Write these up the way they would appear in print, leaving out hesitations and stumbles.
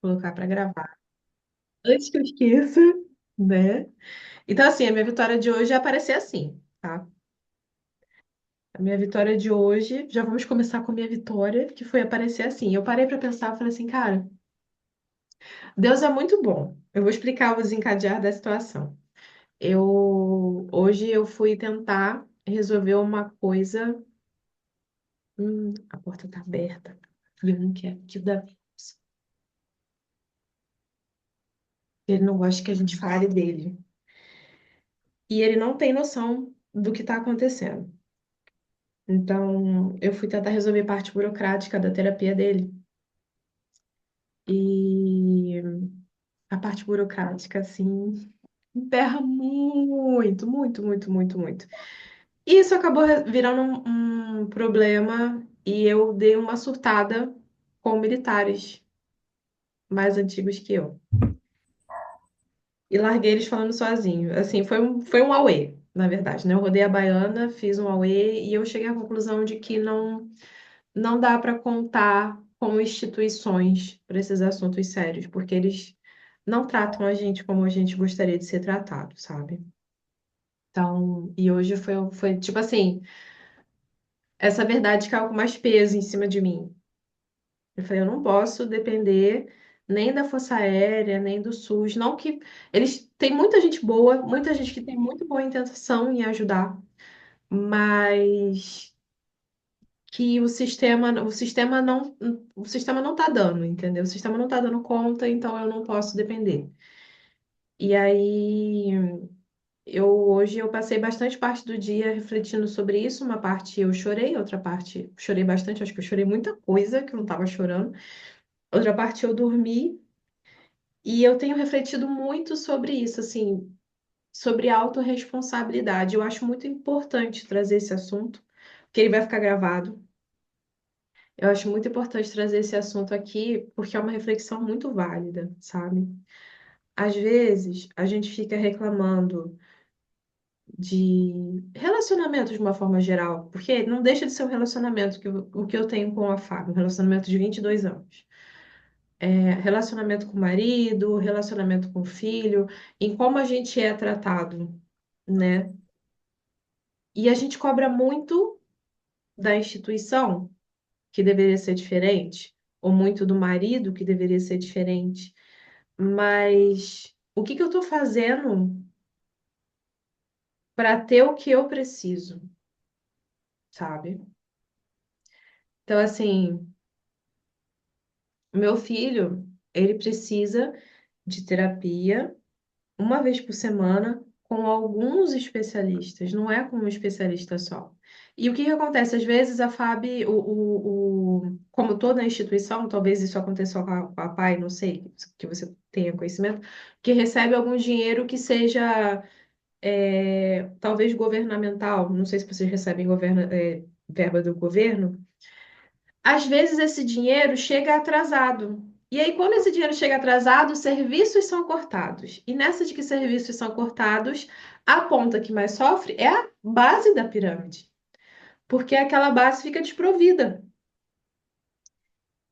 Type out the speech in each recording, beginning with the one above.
colocar para gravar. Antes que eu esqueça, né? Então, assim, a minha vitória de hoje é aparecer assim, tá? A minha vitória de hoje, já vamos começar com a minha vitória, que foi aparecer assim. Eu parei para pensar, falei assim, cara, Deus é muito bom. Eu vou explicar o desencadear da situação. Hoje eu fui tentar resolver uma coisa. A porta tá aberta e eu não quero que o Davi. Ele não gosta que a gente fale dele. E ele não tem noção do que está acontecendo. Então, eu fui tentar resolver parte burocrática da terapia dele. E a parte burocrática, assim, emperra muito, muito, muito, muito, muito. E isso acabou virando um problema e eu dei uma surtada com militares mais antigos que eu. E larguei eles falando sozinho. Assim, foi um auê, na verdade, né? Eu rodei a baiana, fiz um auê e eu cheguei à conclusão de que não dá para contar com instituições para esses assuntos sérios, porque eles não tratam a gente como a gente gostaria de ser tratado, sabe? Então, e hoje foi tipo assim, essa verdade caiu com mais peso em cima de mim. Eu falei, eu não posso depender nem da Força Aérea, nem do SUS. Não que eles têm muita gente boa, muita gente que tem muito boa intenção em ajudar, mas que o sistema não está dando, entendeu? O sistema não está dando conta, então eu não posso depender. E aí hoje eu passei bastante parte do dia refletindo sobre isso. Uma parte eu chorei, outra parte chorei bastante, acho que eu chorei muita coisa que eu não estava chorando. Outra parte eu dormi. E eu tenho refletido muito sobre isso, assim, sobre autorresponsabilidade. Eu acho muito importante trazer esse assunto, porque ele vai ficar gravado. Eu acho muito importante trazer esse assunto aqui, porque é uma reflexão muito válida, sabe? Às vezes, a gente fica reclamando de relacionamentos de uma forma geral, porque não deixa de ser um relacionamento o que eu tenho com a Fábio, um relacionamento de 22 anos. Relacionamento com o marido, relacionamento com o filho, em como a gente é tratado, né? E a gente cobra muito da instituição, que deveria ser diferente, ou muito do marido, que deveria ser diferente. Mas o que que eu estou fazendo para ter o que eu preciso, sabe? Então, assim, o meu filho, ele precisa de terapia uma vez por semana com alguns especialistas, não é com um especialista só. E o que que acontece? Às vezes a FAB, como toda instituição, talvez isso aconteça com a PAI, não sei, que você tenha conhecimento, que recebe algum dinheiro que seja talvez governamental, não sei se vocês recebem verba do governo, às vezes esse dinheiro chega atrasado. E aí, quando esse dinheiro chega atrasado, os serviços são cortados. E nessa de que serviços são cortados, a ponta que mais sofre é a base da pirâmide, porque aquela base fica desprovida.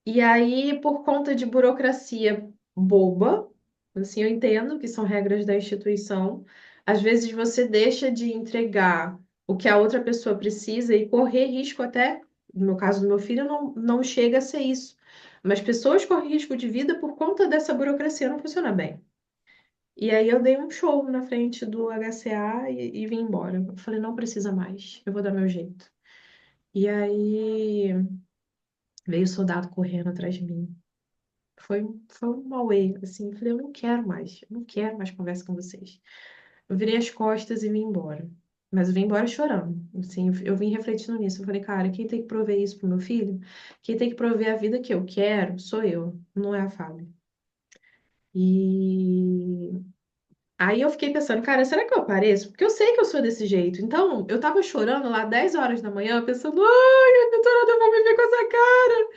E aí, por conta de burocracia boba, assim, eu entendo que são regras da instituição, às vezes você deixa de entregar o que a outra pessoa precisa e correr risco até, no meu caso do meu filho, não chega a ser isso. Mas pessoas correm risco de vida por conta dessa burocracia não funcionar bem. E aí eu dei um show na frente do HCA e vim embora. Eu falei, não precisa mais, eu vou dar meu jeito. E aí veio o soldado correndo atrás de mim. Foi um auê, assim, eu falei, eu não quero mais conversa com vocês. Eu virei as costas e vim embora. Mas eu vim embora chorando, assim, eu vim refletindo nisso. Eu falei, cara, quem tem que prover isso pro meu filho? Quem tem que prover a vida que eu quero sou eu, não é a Fábio. E aí eu fiquei pensando, cara, será que eu apareço? Porque eu sei que eu sou desse jeito. Então, eu tava chorando lá 10 horas da manhã, pensando, ai, a doutora vai me ver com essa cara.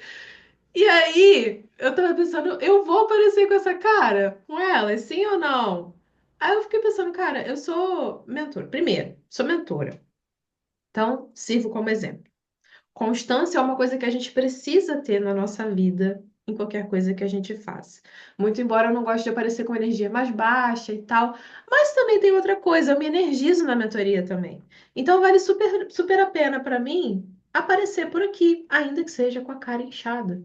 E aí, eu tava pensando, eu vou aparecer com essa cara? Com ela, sim ou não? Aí eu fiquei pensando, cara, eu sou mentora. Primeiro, sou mentora. Então, sirvo como exemplo. Constância é uma coisa que a gente precisa ter na nossa vida. em qualquer coisa que a gente faça. Muito embora eu não goste de aparecer com energia mais baixa e tal, mas também tem outra coisa, eu me energizo na mentoria também. Então vale super, super a pena para mim aparecer por aqui, ainda que seja com a cara inchada.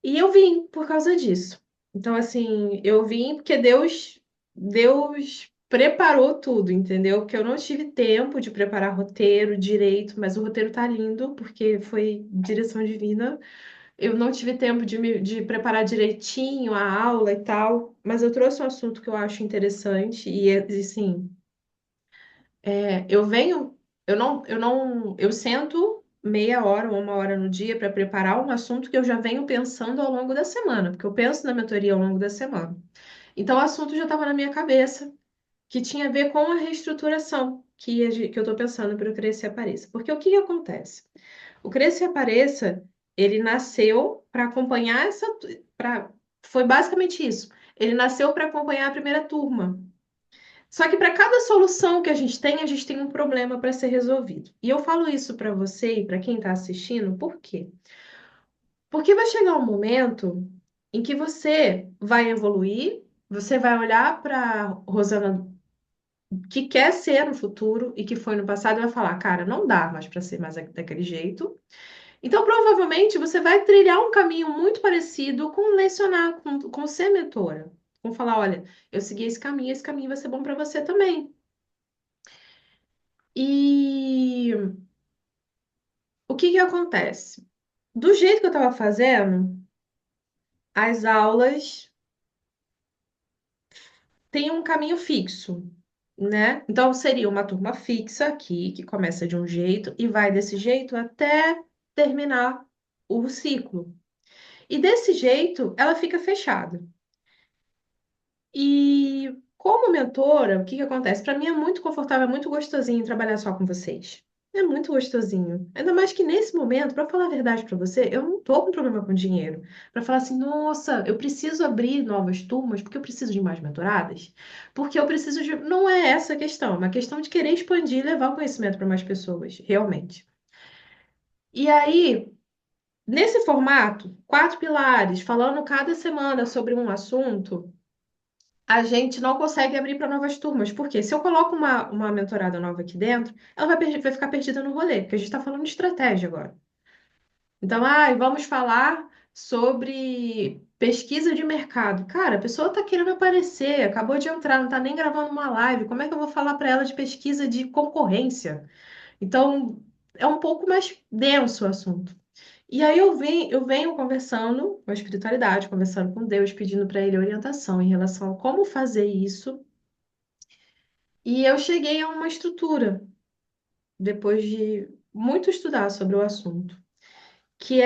E eu vim por causa disso. Então, assim, eu vim porque Deus preparou tudo, entendeu? Porque eu não tive tempo de preparar roteiro direito, mas o roteiro tá lindo, porque foi direção divina. Eu não tive tempo de preparar direitinho a aula e tal, mas eu trouxe um assunto que eu acho interessante e assim, eu venho, eu sento meia hora ou uma hora no dia para preparar um assunto que eu já venho pensando ao longo da semana, porque eu penso na mentoria ao longo da semana. Então, o assunto já estava na minha cabeça, que tinha a ver com a reestruturação que eu estou pensando para o Cresça e Apareça. Porque o que que acontece? O Cresça e Apareça, ele nasceu para acompanhar pra, foi basicamente isso. Ele nasceu para acompanhar a primeira turma. Só que para cada solução que a gente tem um problema para ser resolvido. E eu falo isso para você e para quem está assistindo, por quê? Porque vai chegar um momento em que você vai evoluir, você vai olhar para Rosana que quer ser no futuro e que foi no passado e vai falar, cara, não dá mais para ser mais daquele jeito. Então, provavelmente, você vai trilhar um caminho muito parecido com lecionar, com ser mentora. Com falar, olha, eu segui esse caminho vai ser bom para você também. E o que que acontece? Do jeito que eu estava fazendo, as aulas têm um caminho fixo, né? Então seria uma turma fixa aqui, que começa de um jeito e vai desse jeito até terminar o ciclo. E desse jeito, ela fica fechada. E como mentora, o que que acontece? Para mim é muito confortável, é muito gostosinho trabalhar só com vocês. É muito gostosinho. Ainda mais que nesse momento, para falar a verdade para você, eu não tô com problema com dinheiro. Para falar assim, nossa, eu preciso abrir novas turmas porque eu preciso de mais mentoradas. Porque eu preciso de. Não é essa a questão, é uma questão de querer expandir e levar o conhecimento para mais pessoas, realmente. E aí, nesse formato, 4 pilares, falando cada semana sobre um assunto a gente não consegue abrir para novas turmas. Porque se eu coloco uma mentorada nova aqui dentro, ela vai ficar perdida no rolê, porque a gente está falando de estratégia agora. Então, vamos falar sobre pesquisa de mercado. Cara, a pessoa está querendo aparecer, acabou de entrar, não está nem gravando uma live. Como é que eu vou falar para ela de pesquisa de concorrência? Então, é um pouco mais denso o assunto. E aí eu venho conversando com a espiritualidade, conversando com Deus, pedindo para ele orientação em relação a como fazer isso. E eu cheguei a uma estrutura, depois de muito estudar sobre o assunto, que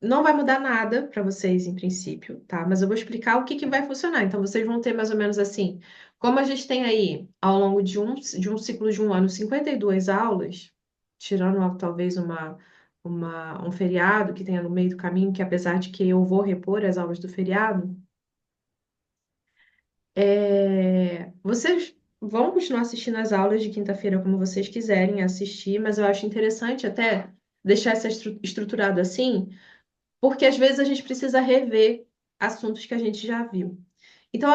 não vai mudar nada para vocês em princípio, tá? Mas eu vou explicar o que que vai funcionar. Então vocês vão ter mais ou menos assim, como a gente tem aí ao longo de um ciclo de um ano 52 aulas, tirando talvez um feriado que tenha no meio do caminho, que apesar de que eu vou repor as aulas do feriado, vocês vão continuar assistindo as aulas de quinta-feira como vocês quiserem assistir, mas eu acho interessante até deixar essa estruturado assim, porque às vezes a gente precisa rever assuntos que a gente já viu. Então,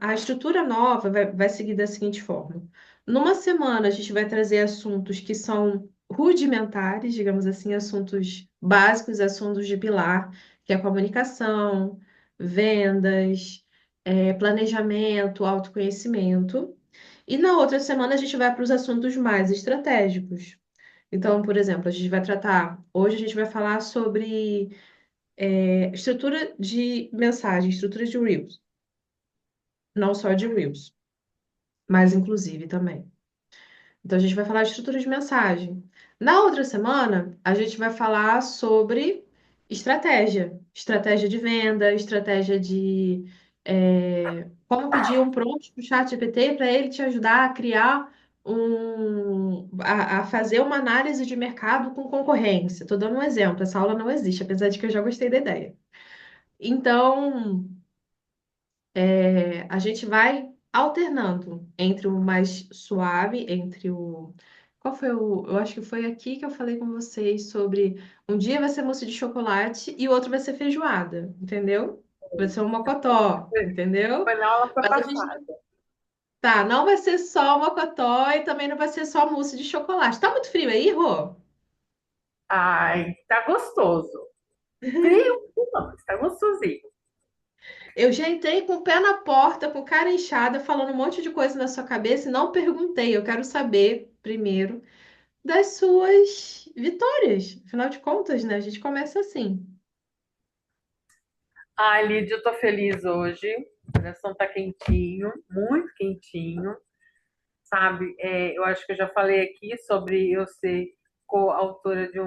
a estrutura nova vai seguir da seguinte forma. Numa semana, a gente vai trazer assuntos que são rudimentares, digamos assim, assuntos básicos, assuntos de pilar, que é comunicação, vendas, planejamento, autoconhecimento. E na outra semana, a gente vai para os assuntos mais estratégicos. Então, por exemplo, a gente vai tratar, hoje a gente vai falar sobre estrutura de mensagem, estrutura de Reels não só de Reels, mas inclusive também. Então, a gente vai falar de estrutura de mensagem. Na outra semana, a gente vai falar sobre estratégia de venda, estratégia de como pedir um prompt para o chat GPT para ele te ajudar a criar a fazer uma análise de mercado com concorrência. Estou dando um exemplo, essa aula não existe, apesar de que eu já gostei da ideia. Então, a gente vai alternando entre o mais suave, entre o Qual foi o. Eu acho que foi aqui que eu falei com vocês sobre um dia vai ser mousse de chocolate e o outro vai ser feijoada, entendeu? Vai ser um mocotó, Foi entendeu? foi na aula Mas a gente. passada. Tá, não vai ser só mocotó e também não vai ser só mousse de chocolate. Tá muito frio aí, Rô? Ai, tá gostoso. Frio, não, mas tá gostosinho. Eu já entrei com o pé na porta, com cara inchada, falando um monte de coisa na sua cabeça e não perguntei. Eu quero saber, primeiro, das suas vitórias. Afinal de contas, né? A gente começa assim. Ai, Lídia, eu tô feliz hoje. O coração tá quentinho, muito quentinho, sabe? Eu acho que eu já falei aqui sobre eu ser coautora de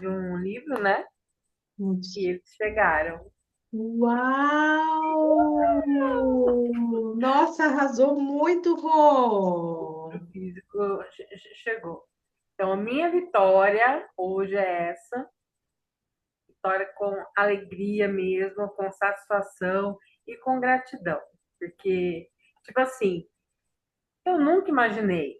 um livro, né? E eles chegaram. Uau! Nossa, arrasou muito, O Rô! físico chegou. Então, a minha vitória hoje é essa. Vitória com alegria mesmo, com satisfação e com gratidão. Porque, tipo assim, eu nunca imaginei,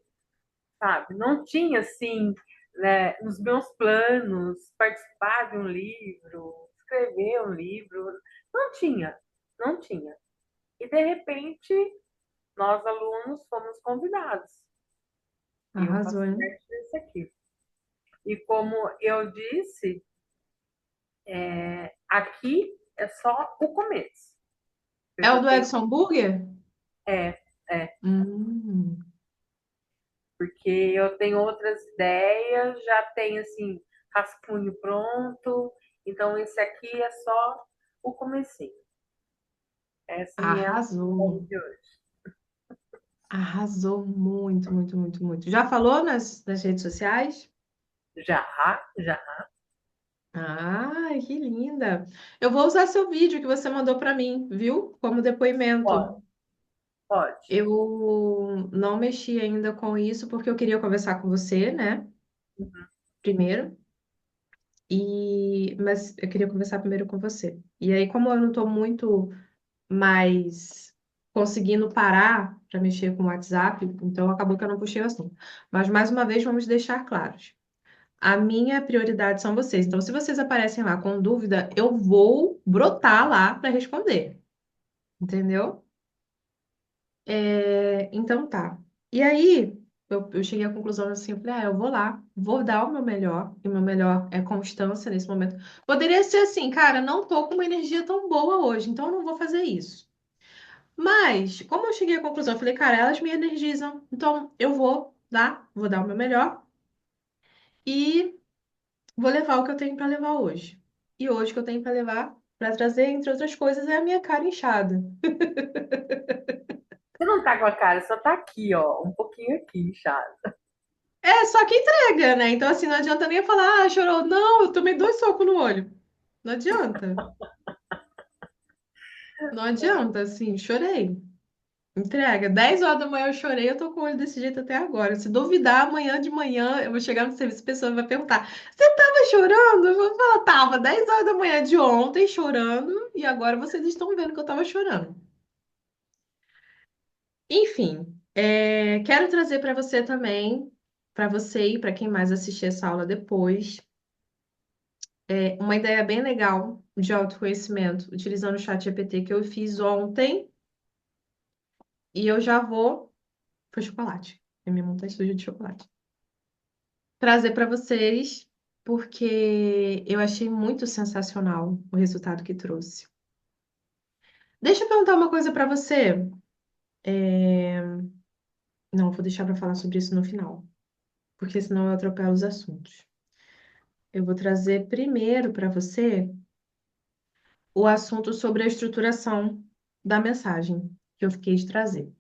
sabe? Não tinha, assim, né, nos meus planos participar de um livro, escrever um livro. Não tinha, não tinha. E, de repente, nós, alunos, fomos convidados. E eu faço Arrasou, hein? parte disso aqui. E como eu disse, aqui é só o começo. Eu É o já do tenho. Edson Burger? É, é, Hum. porque eu tenho outras ideias, já tenho assim, rascunho pronto. Então esse aqui é só o comecinho. Essa é a minha Arrasou. ideia de hoje. Arrasou muito, muito, muito, muito. Já falou nas redes sociais? Já, já Ai, que linda. Eu vou usar seu vídeo que você mandou para mim, viu? Como depoimento. pode, pode. Eu não mexi ainda com isso porque eu queria conversar com você, né? Uhum. Primeiro. Mas eu queria conversar primeiro com você. E aí, como eu não estou muito mais conseguindo parar para mexer com o WhatsApp, então acabou que eu não puxei o assunto. Mas mais uma vez, vamos deixar claros. A minha prioridade são vocês. Então, se vocês aparecem lá com dúvida, eu vou brotar lá para responder. Entendeu? Então tá. E aí, eu cheguei à conclusão assim, eu falei, eu vou lá, vou dar o meu melhor, e o meu melhor é constância nesse momento. Poderia ser assim, cara, não tô com uma energia tão boa hoje, então eu não vou fazer isso. Mas, como eu cheguei à conclusão, eu falei, cara, elas me energizam, então eu vou dar o meu melhor e vou levar o que eu tenho para levar hoje. E hoje o que eu tenho para levar, para trazer, entre outras coisas, é a minha cara inchada. Você não tá com a cara, só tá aqui, ó, um pouquinho aqui, inchado. É, só que entrega, né? Então, assim, não adianta nem falar, chorou. Não, eu tomei 2 socos no olho. Não adianta. Não adianta, assim, chorei. Entrega. 10 horas da manhã eu chorei, eu tô com o olho desse jeito até agora. Se duvidar, amanhã de manhã eu vou chegar no serviço, a pessoa vai perguntar: Você tava chorando? Eu vou falar: Tava 10 horas da manhã de ontem chorando, e agora vocês estão vendo que eu tava chorando. Enfim, quero trazer para você também, para você e para quem mais assistir essa aula depois. Uma ideia bem legal de autoconhecimento, utilizando o chat GPT que eu fiz ontem, e eu já vou. Foi chocolate. A minha mão tá suja de chocolate. Trazer para vocês, porque eu achei muito sensacional o resultado que trouxe. Deixa eu perguntar uma coisa para você. Não, vou deixar para falar sobre isso no final, porque senão eu atropelo os assuntos. Eu vou trazer primeiro para você o assunto sobre a estruturação da mensagem que eu fiquei de trazer.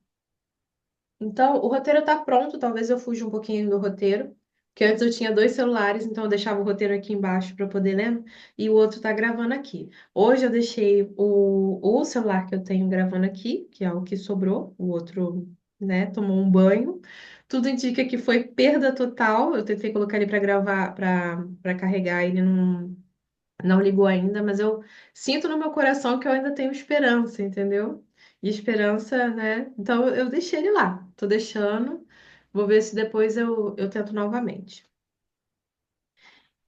Então, o roteiro tá pronto, talvez eu fuja um pouquinho do roteiro, porque antes eu tinha 2 celulares, então eu deixava o roteiro aqui embaixo para poder ler, e o outro tá gravando aqui. Hoje eu deixei o celular que eu tenho gravando aqui, que é o que sobrou, o outro, né, tomou um banho. Tudo indica que foi perda total. Eu tentei colocar ele para gravar, para carregar, ele não ligou ainda, mas eu sinto no meu coração que eu ainda tenho esperança, entendeu? E esperança, né? Então eu deixei ele lá, tô deixando. Vou ver se depois eu tento novamente.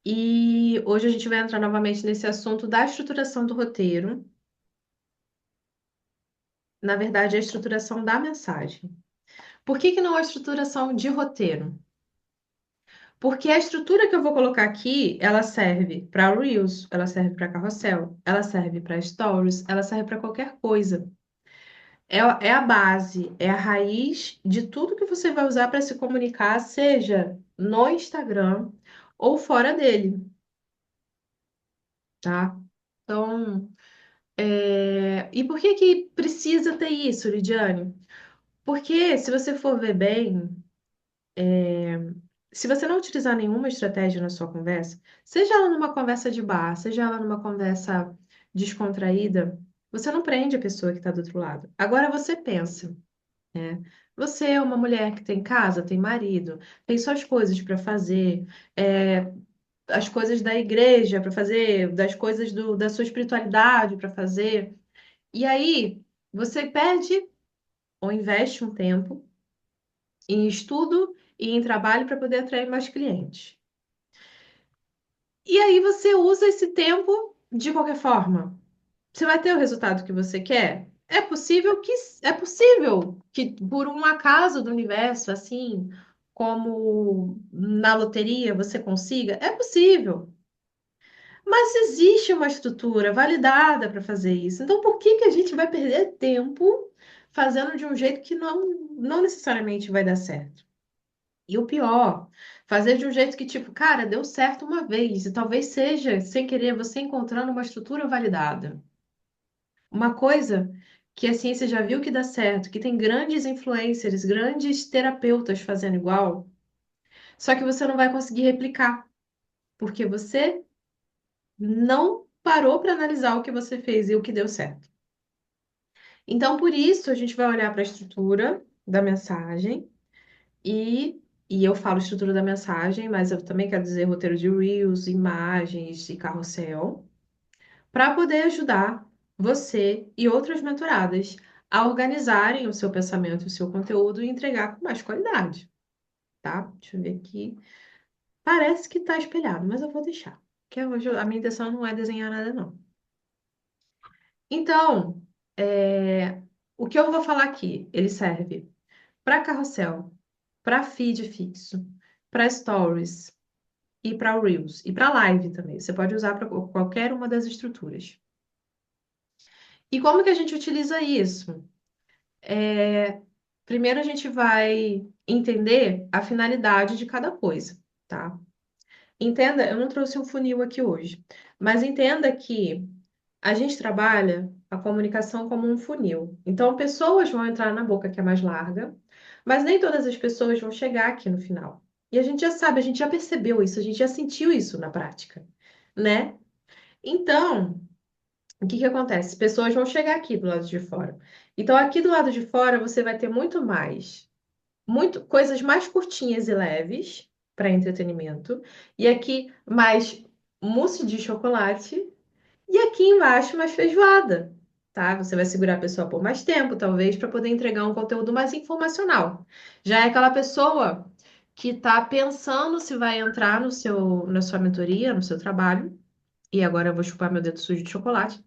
E hoje a gente vai entrar novamente nesse assunto da estruturação do roteiro. Na verdade, a estruturação da mensagem. Por que que não a estruturação de roteiro? Porque a estrutura que eu vou colocar aqui, ela serve para Reels, ela serve para carrossel, ela serve para Stories, ela serve para qualquer coisa. É a base, é a raiz de tudo que você vai usar para se comunicar, seja no Instagram ou fora dele, tá? Então, e por que que precisa ter isso, Lidiane? Porque se você for ver bem, se você não utilizar nenhuma estratégia na sua conversa, seja ela numa conversa de bar, seja ela numa conversa descontraída, você não prende a pessoa que está do outro lado. Agora você pensa, né? Você é uma mulher que tem casa, tem marido, tem suas coisas para fazer, é, as coisas da igreja para fazer, das coisas da sua espiritualidade para fazer. E aí você perde ou investe um tempo em estudo e em trabalho para poder atrair mais clientes. E aí você usa esse tempo de qualquer forma. Você vai ter o resultado que você quer? É possível que por um acaso do universo, assim como na loteria, você consiga? É possível. Mas existe uma estrutura validada para fazer isso. Então, por que que a gente vai perder tempo fazendo de um jeito que não necessariamente vai dar certo? E o pior, fazer de um jeito que, tipo, cara, deu certo uma vez, e talvez seja, sem querer, você encontrando uma estrutura validada. Uma coisa que a ciência já viu que dá certo, que tem grandes influencers, grandes terapeutas fazendo igual, só que você não vai conseguir replicar, porque você não parou para analisar o que você fez e o que deu certo. Então, por isso, a gente vai olhar para a estrutura da mensagem e, e eu falo estrutura da mensagem, mas eu também quero dizer roteiro de Reels, imagens e carrossel, para poder ajudar você e outras mentoradas a organizarem o seu pensamento, o seu conteúdo e entregar com mais qualidade, tá? Deixa eu ver aqui. Parece que tá espelhado, mas eu vou deixar. Porque hoje a minha intenção não é desenhar nada, não. Então, o que eu vou falar aqui, ele serve para carrossel, para feed fixo, para stories e para Reels e para live também. Você pode usar para qualquer uma das estruturas. E como que a gente utiliza isso? Primeiro a gente vai entender a finalidade de cada coisa, tá? Entenda, eu não trouxe um funil aqui hoje, mas entenda que a gente trabalha a comunicação como um funil. Então, pessoas vão entrar na boca que é mais larga, mas nem todas as pessoas vão chegar aqui no final. E a gente já sabe, a gente já percebeu isso, a gente já sentiu isso na prática, né? Então, o que que acontece? Pessoas vão chegar aqui do lado de fora. Então, aqui do lado de fora, você vai ter muito coisas mais curtinhas e leves para entretenimento, e aqui mais mousse de chocolate e aqui embaixo, mais feijoada, tá? Você vai segurar a pessoa por mais tempo, talvez, para poder entregar um conteúdo mais informacional. Já é aquela pessoa que está pensando se vai entrar na sua mentoria, no seu trabalho. E agora eu vou chupar meu dedo sujo de chocolate.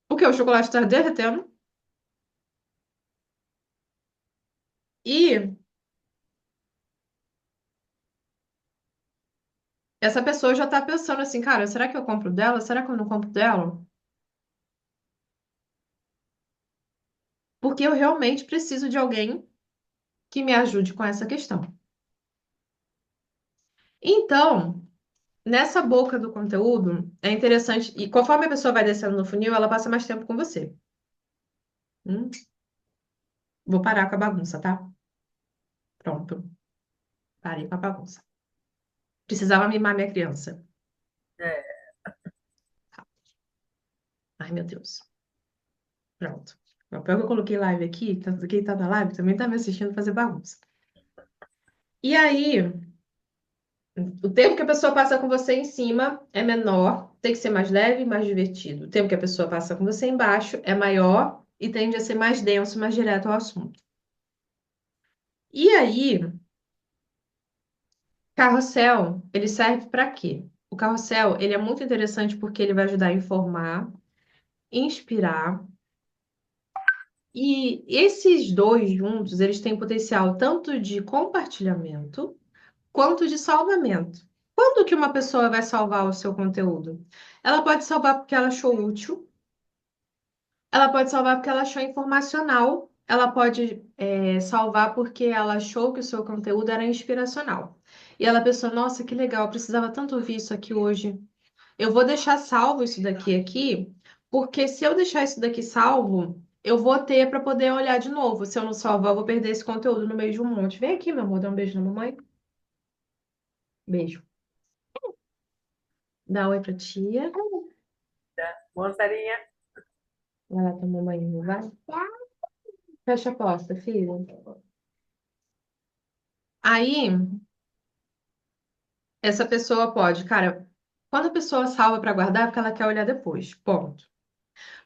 O que? O chocolate está derretendo. E essa pessoa já está pensando assim, cara, será que eu compro dela? Será que eu não compro dela? Porque eu realmente preciso de alguém que me ajude com essa questão. Então, nessa boca do conteúdo, é interessante, e conforme a pessoa vai descendo no funil, ela passa mais tempo com você. Hum? Vou parar com a bagunça, tá? Pronto, parei com a bagunça. Precisava mimar minha criança. É, Ai, meu Deus. Pronto. O pior que eu coloquei live aqui, quem tá na live também tá me assistindo fazer bagunça. E aí, o tempo que a pessoa passa com você em cima é menor, tem que ser mais leve e mais divertido. O tempo que a pessoa passa com você embaixo é maior e tende a ser mais denso, mais direto ao assunto. E aí, carrossel, ele serve para quê? O carrossel, ele é muito interessante porque ele vai ajudar a informar, inspirar, e esses dois juntos, eles têm potencial tanto de compartilhamento quanto de salvamento. Quando que uma pessoa vai salvar o seu conteúdo? Ela pode salvar porque ela achou útil, ela pode salvar porque ela achou informacional, ela pode salvar porque ela achou que o seu conteúdo era inspiracional. E ela pensou, nossa, que legal, eu precisava tanto ouvir isso aqui hoje. Eu vou deixar salvo isso daqui aqui, porque se eu deixar isso daqui salvo, eu vou ter para poder olhar de novo. Se eu não salvar, eu vou perder esse conteúdo no meio de um monte. Vem aqui, meu amor, dá um beijo na mamãe. Beijo. Dá oi pra tia. Moçarinha, Vai lá pra mamãe, não vai? Fecha a porta, filho. Aí, essa pessoa pode, cara, quando a pessoa salva para guardar, é porque ela quer olhar depois. Ponto.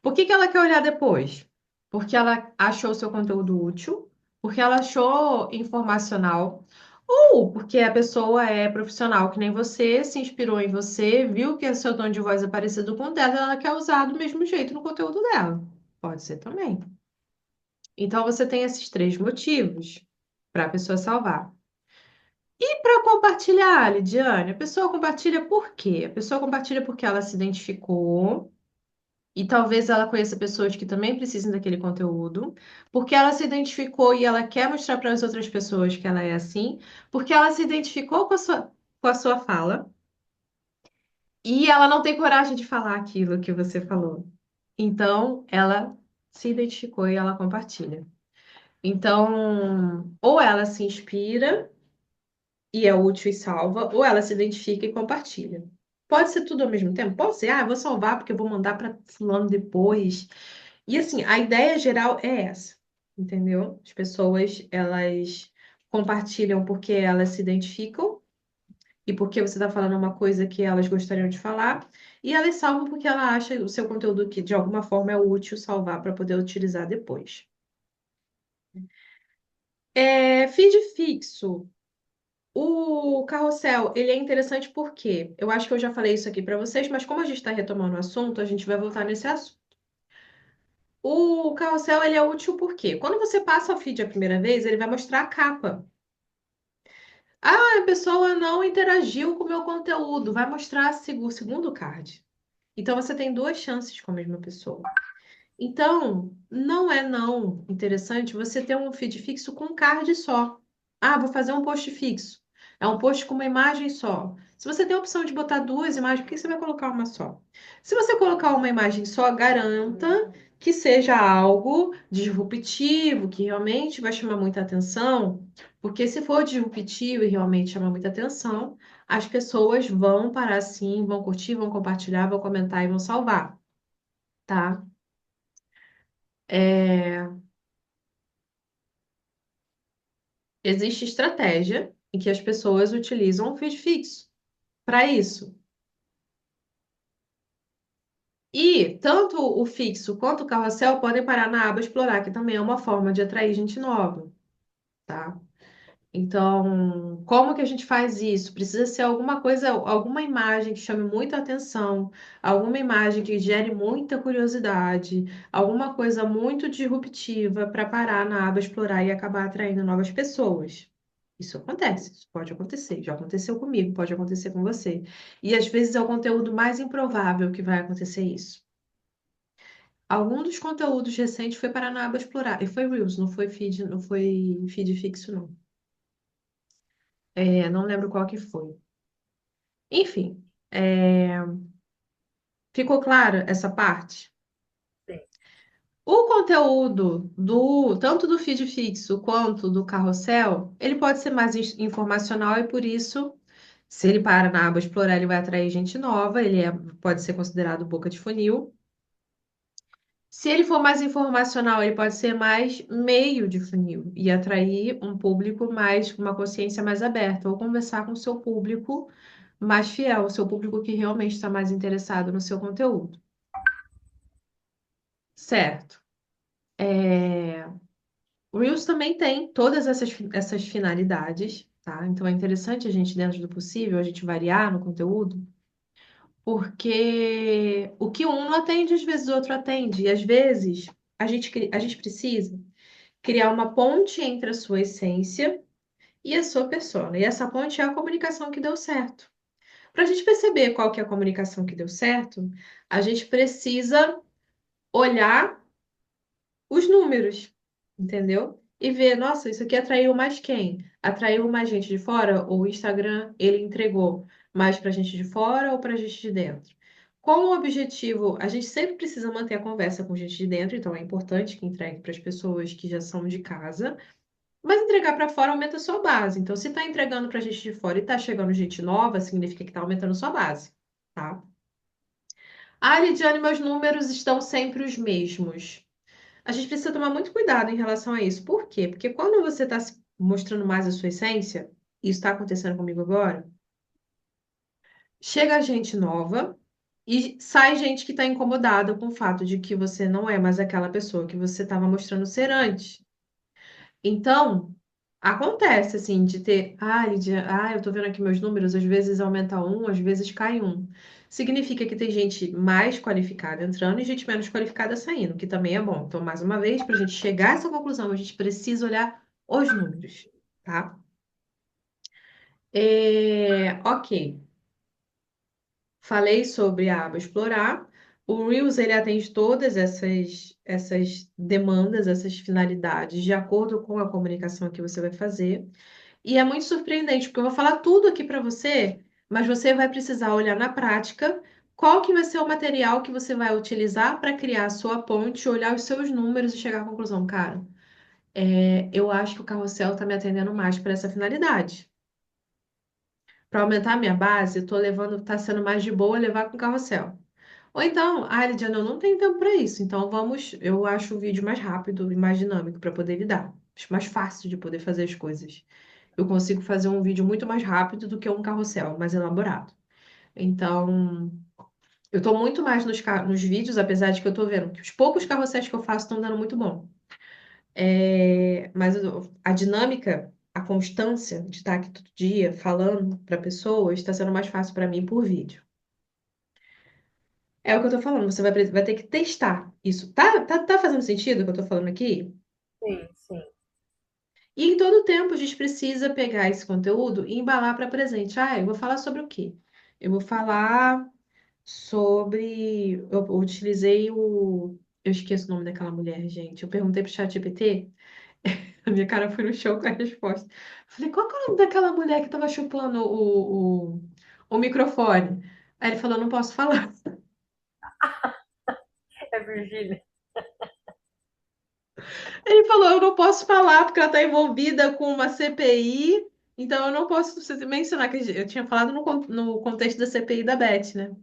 Por que que ela quer olhar depois? Porque ela achou o seu conteúdo útil, porque ela achou informacional, ou porque a pessoa é profissional que nem você, se inspirou em você, viu que o seu tom de voz é parecido com o dela, e ela quer usar do mesmo jeito no conteúdo dela. Pode ser também. Então você tem esses três motivos para a pessoa salvar. E para compartilhar, Lidiane, a pessoa compartilha por quê? A pessoa compartilha porque ela se identificou. E talvez ela conheça pessoas que também precisem daquele conteúdo, porque ela se identificou e ela quer mostrar para as outras pessoas que ela é assim, porque ela se identificou com a sua fala e ela não tem coragem de falar aquilo que você falou. Então, ela se identificou e ela compartilha. Então, ou ela se inspira e é útil e salva, ou ela se identifica e compartilha. Pode ser tudo ao mesmo tempo? Pode ser, eu vou salvar porque eu vou mandar para fulano depois. E assim, a ideia geral é essa, entendeu? As pessoas, elas compartilham porque elas se identificam e porque você está falando uma coisa que elas gostariam de falar, e elas salvam porque ela acha o seu conteúdo que de alguma forma é útil salvar para poder utilizar depois. Feed fixo. O carrossel, ele é interessante porque eu acho que eu já falei isso aqui para vocês, mas como a gente está retomando o assunto, a gente vai voltar nesse assunto. O carrossel ele é útil porque quando você passa o feed a primeira vez, ele vai mostrar a capa. Ah, a pessoa não interagiu com o meu conteúdo, vai mostrar o segundo card. Então você tem duas chances com a mesma pessoa. Então, não é não interessante você ter um feed fixo com um card só. Ah, vou fazer um post fixo. É um post com uma imagem só. Se você tem a opção de botar duas imagens, por que você vai colocar uma só? Se você colocar uma imagem só, garanta que seja algo disruptivo, que realmente vai chamar muita atenção, porque se for disruptivo e realmente chamar muita atenção, as pessoas vão parar sim, vão curtir, vão compartilhar, vão comentar e vão salvar, tá? É, existe estratégia em que as pessoas utilizam o feed fixo para isso. E tanto o fixo quanto o carrossel podem parar na aba explorar, que também é uma forma de atrair gente nova, tá? Então, como que a gente faz isso? Precisa ser alguma coisa, alguma imagem que chame muita atenção, alguma imagem que gere muita curiosidade, alguma coisa muito disruptiva para parar na aba explorar e acabar atraindo novas pessoas. Isso acontece, isso pode acontecer, já aconteceu comigo, pode acontecer com você. E às vezes é o conteúdo mais improvável que vai acontecer isso. Algum dos conteúdos recentes foi parar na aba explorar, e foi Reels, não foi feed, não foi feed fixo, não. Não lembro qual que foi. Enfim, ficou clara essa parte? sim. O conteúdo do tanto do feed fixo quanto do carrossel, ele pode ser mais informacional e por isso, se ele para na aba explorar, ele vai atrair gente nova, pode ser considerado boca de funil. Se ele for mais informacional, ele pode ser mais meio de funil e atrair um público mais, com uma consciência mais aberta, ou conversar com o seu público mais fiel, o seu público que realmente está mais interessado no seu conteúdo. Certo. É, O Reels também tem todas essas finalidades, tá? Então é interessante a gente, dentro do possível, a gente variar no conteúdo, porque o que um não atende, às vezes o outro atende. E às vezes a gente precisa criar uma ponte entre a sua essência e a sua persona. E essa ponte é a comunicação que deu certo. Para a gente perceber qual que é a comunicação que deu certo, a gente precisa olhar os números, entendeu? E ver, nossa, isso aqui atraiu mais quem? Atraiu mais gente de fora? Ou o Instagram, ele entregou mais para gente de fora ou para gente de dentro? Com o objetivo, a gente sempre precisa manter a conversa com gente de dentro, então é importante que entregue para as pessoas que já são de casa, mas entregar para fora aumenta a sua base. Então, se está entregando para gente de fora e está chegando gente nova, significa que está aumentando a sua base, tá? Ah, Lidiane, meus números estão sempre os mesmos. A gente precisa tomar muito cuidado em relação a isso. Por quê? Porque quando você está se mostrando mais a sua essência, e isso está acontecendo comigo agora, chega gente nova e sai gente que está incomodada com o fato de que você não é mais aquela pessoa que você estava mostrando ser antes. Então, acontece assim de ter, Lídia, eu tô vendo aqui meus números, às vezes aumenta um, às vezes cai um. Significa que tem gente mais qualificada entrando e gente menos qualificada saindo, que também é bom. Então, mais uma vez, para a gente chegar a essa conclusão, a gente precisa olhar os números, tá? Ok. Falei sobre a aba explorar. O Reels, ele atende todas essas demandas, essas finalidades, de acordo com a comunicação que você vai fazer. E é muito surpreendente, porque eu vou falar tudo aqui para você, mas você vai precisar olhar na prática qual que vai ser o material que você vai utilizar para criar a sua ponte, olhar os seus números e chegar à conclusão, cara, eu acho que o carrossel está me atendendo mais para essa finalidade. Para aumentar a minha base, eu tô levando, tá sendo mais de boa levar com carrossel. Ou então, Lidiana, eu não tenho tempo para isso, então vamos, eu acho o vídeo mais rápido e mais dinâmico para poder lidar. Acho mais fácil de poder fazer as coisas. Eu consigo fazer um vídeo muito mais rápido do que um carrossel, mais elaborado. Então, eu estou muito mais nos vídeos, apesar de que eu estou vendo que os poucos carrosséis que eu faço estão dando muito bom. Mas a dinâmica, a constância de estar aqui todo dia falando para pessoas está sendo mais fácil para mim por vídeo. É o que eu estou falando, você vai ter que testar isso. Tá fazendo sentido o que eu estou falando aqui? Sim, sim. E em todo tempo a gente precisa pegar esse conteúdo e embalar para presente. Eu vou falar sobre o quê? Eu vou falar sobre. Eu utilizei o. Eu esqueço o nome daquela mulher, gente. Eu perguntei pro ChatGPT, a minha cara foi no chão com a resposta. Falei, qual que é o nome daquela mulher que tava chupando o microfone? Aí ele falou, não posso falar. É Virgínia. Ele falou, eu não posso falar porque ela está envolvida com uma CPI, então eu não posso mencionar que eu tinha falado no contexto da CPI da Beth, né?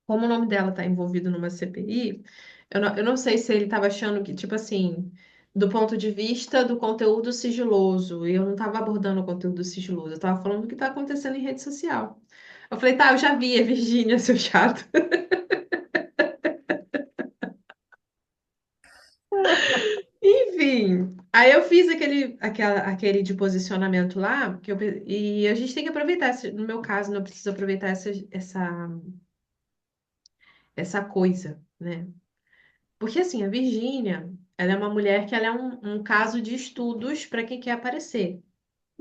Como o nome dela está envolvido numa CPI, eu não sei se ele estava achando que, tipo assim, do ponto de vista do conteúdo sigiloso, e eu não estava abordando o conteúdo sigiloso, eu estava falando do que está acontecendo em rede social. Eu falei, tá, eu já vi, é Virgínia, seu chato. Enfim, aí eu fiz aquele de posicionamento lá, e a gente tem que aproveitar, no meu caso, eu preciso aproveitar essa coisa, né? Porque assim, a Virgínia, ela é uma mulher que ela é um caso de estudos para quem quer aparecer.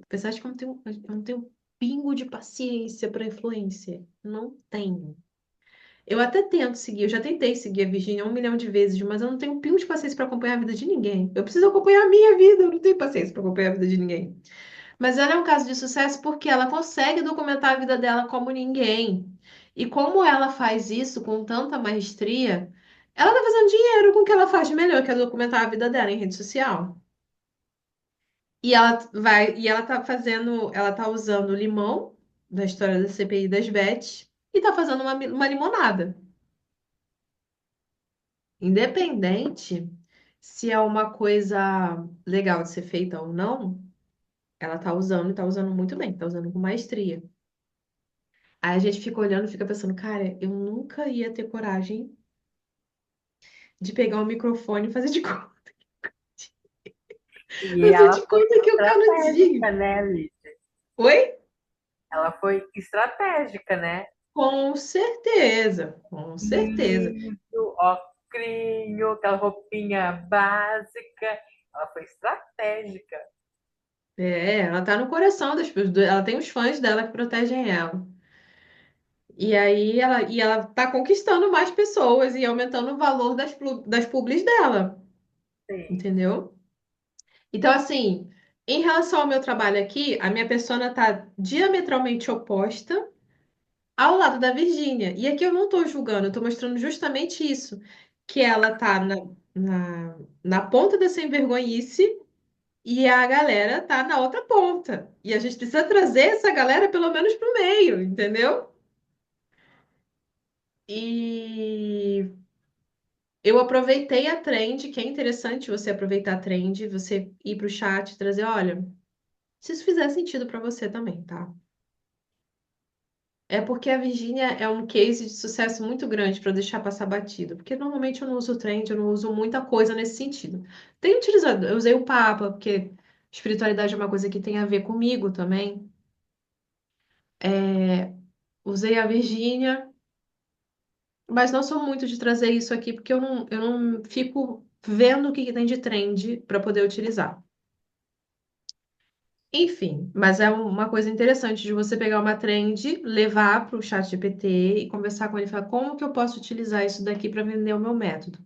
Apesar de que eu não tenho pingo de paciência para influência. Não tenho. Eu até tento seguir, eu já tentei seguir a Virgínia 1 milhão de vezes, mas eu não tenho pingo de paciência para acompanhar a vida de ninguém. Eu preciso acompanhar a minha vida, eu não tenho paciência para acompanhar a vida de ninguém. Mas ela é um caso de sucesso porque ela consegue documentar a vida dela como ninguém. E como ela faz isso com tanta maestria, ela tá fazendo dinheiro com o que ela faz de melhor, que é documentar a vida dela em rede social. E ela tá fazendo, ela tá usando o limão da história da CPI das Beth e tá fazendo uma limonada. Independente se é uma coisa legal de ser feita ou não, ela tá usando e tá usando muito bem, tá usando com maestria. Aí a gente fica olhando e fica pensando, cara, eu nunca ia ter coragem de pegar um microfone e fazer de conta. E Você ela te foi conta que o estratégica, canudinho. né, Liz? Oi? Ela foi estratégica, né? Com certeza, com certeza. Lindo, ocrinho, aquela roupinha básica. Ela foi estratégica. É, ela tá no coração das pessoas. Ela tem os fãs dela que protegem ela. E ela tá conquistando mais pessoas e aumentando o valor das publis dela, Sim, entendeu? Então, assim, em relação ao meu trabalho aqui, a minha persona tá diametralmente oposta ao lado da Virgínia. E aqui eu não tô julgando, eu tô mostrando justamente isso, que ela tá na, na ponta da sem vergonhice e a galera tá na outra ponta. E a gente precisa trazer essa galera pelo menos pro meio, entendeu? E eu aproveitei a trend, que é interessante você aproveitar a trend, você ir pro chat e trazer, olha, se isso fizer sentido pra você também, tá? É porque a Virgínia é um case de sucesso muito grande para deixar passar batido. Porque normalmente eu não uso trend, eu não uso muita coisa nesse sentido. Tenho utilizado, eu usei o Papa, porque espiritualidade é uma coisa que tem a ver comigo também. É, usei a Virgínia, mas não sou muito de trazer isso aqui, porque eu não fico vendo o que que tem de trend para poder utilizar. Enfim, mas é uma coisa interessante de você pegar uma trend, levar para o chat GPT e conversar com ele e falar como que eu posso utilizar isso daqui para vender o meu método.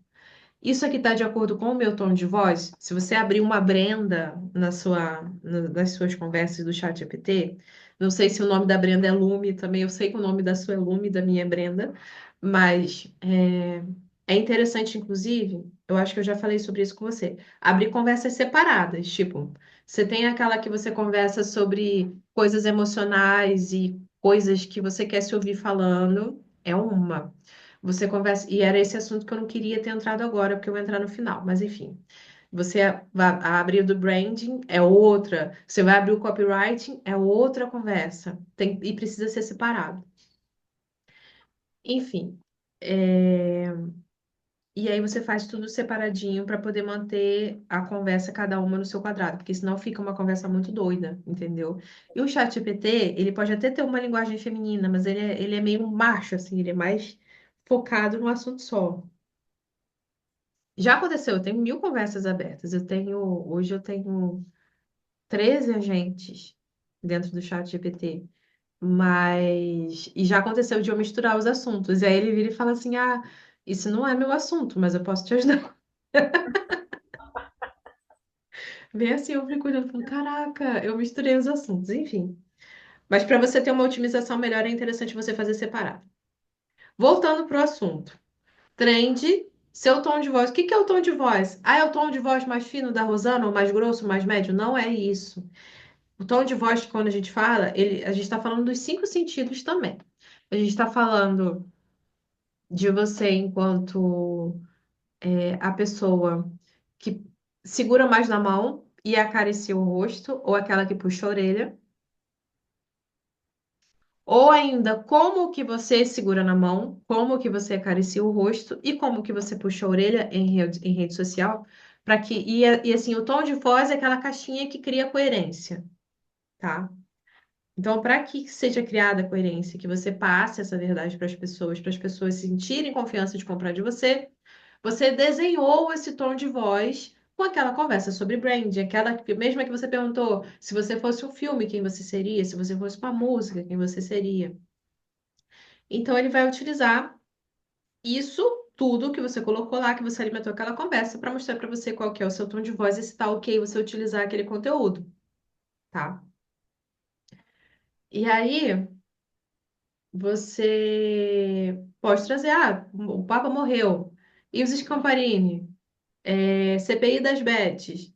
Isso aqui está de acordo com o meu tom de voz? Se você abrir uma Brenda nas suas conversas do chat GPT, não sei se o nome da Brenda é Lume também, eu sei que o nome da sua é Lume, da minha é Brenda, mas é interessante, inclusive, eu acho que eu já falei sobre isso com você, abrir conversas separadas, tipo, você tem aquela que você conversa sobre coisas emocionais e coisas que você quer se ouvir falando, é uma. Você conversa, e era esse assunto que eu não queria ter entrado agora, porque eu vou entrar no final, mas enfim. Você vai abrir o do branding, é outra. Você vai abrir o copywriting, é outra conversa. E precisa ser separado. Enfim. é, E aí você faz tudo separadinho para poder manter a conversa cada uma no seu quadrado, porque senão fica uma conversa muito doida, entendeu? E o chat GPT, ele pode até ter uma linguagem feminina, mas ele é meio macho, assim, ele é mais focado no assunto só. Já aconteceu, eu tenho 1.000 conversas abertas. Hoje eu tenho 13 agentes dentro do chat GPT. E já aconteceu de eu misturar os assuntos. E aí ele vira e fala assim: ah, isso não é meu assunto, mas eu posso te ajudar. Bem assim, eu fico olhando e falo: caraca, eu misturei os assuntos. Enfim. Mas para você ter uma otimização melhor, é interessante você fazer separado. Voltando para o assunto. Trend, seu tom de voz. O que que é o tom de voz? Ah, é o tom de voz mais fino da Rosana, ou mais grosso, mais médio? Não é isso. O tom de voz, quando a gente fala, a gente está falando dos 5 sentidos também. A gente está falando de você enquanto a pessoa que segura mais na mão e acaricia o rosto, ou aquela que puxa a orelha. Ou ainda, como que você segura na mão, como que você acaricia o rosto e como que você puxa a orelha em rede social, para que e assim, o tom de voz é aquela caixinha que cria coerência, tá? Então, para que seja criada a coerência, que você passe essa verdade para as pessoas sentirem confiança de comprar de você, você desenhou esse tom de voz com aquela conversa sobre brand, aquela mesma que você perguntou, se você fosse um filme, quem você seria? Se você fosse uma música, quem você seria? Então, ele vai utilizar isso tudo que você colocou lá, que você alimentou aquela conversa, para mostrar para você qual que é o seu tom de voz e se tá ok você utilizar aquele conteúdo, tá? E aí, você pode trazer, o Papa morreu. E os Scamparini? CPI das Bets.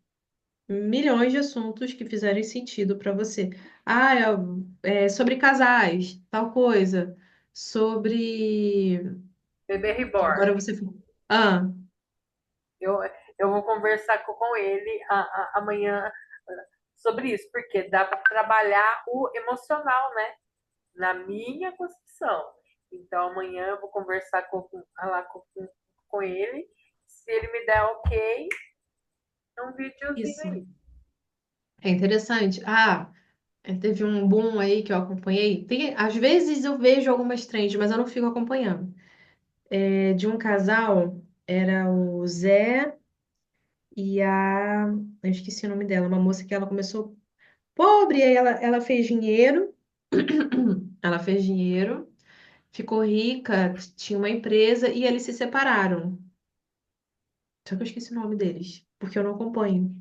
Milhões de assuntos que fizerem sentido para você. Ah, sobre casais, tal coisa. Sobre. bebê reborn. Agora você. Ah, Eu, eu vou conversar com ele amanhã sobre isso, porque dá para trabalhar o emocional, né? Na minha concepção. Então, amanhã eu vou conversar com ele. Se ele me der ok, É um videozinho Isso. aí. É interessante. Teve um boom aí que eu acompanhei. Às vezes eu vejo algumas trends, mas eu não fico acompanhando. De um casal, era o Zé e eu esqueci o nome dela, uma moça que ela começou pobre, aí ela fez dinheiro, ela fez dinheiro, ficou rica, tinha uma empresa e eles se separaram. Só que eu esqueci o nome deles, porque eu não acompanho.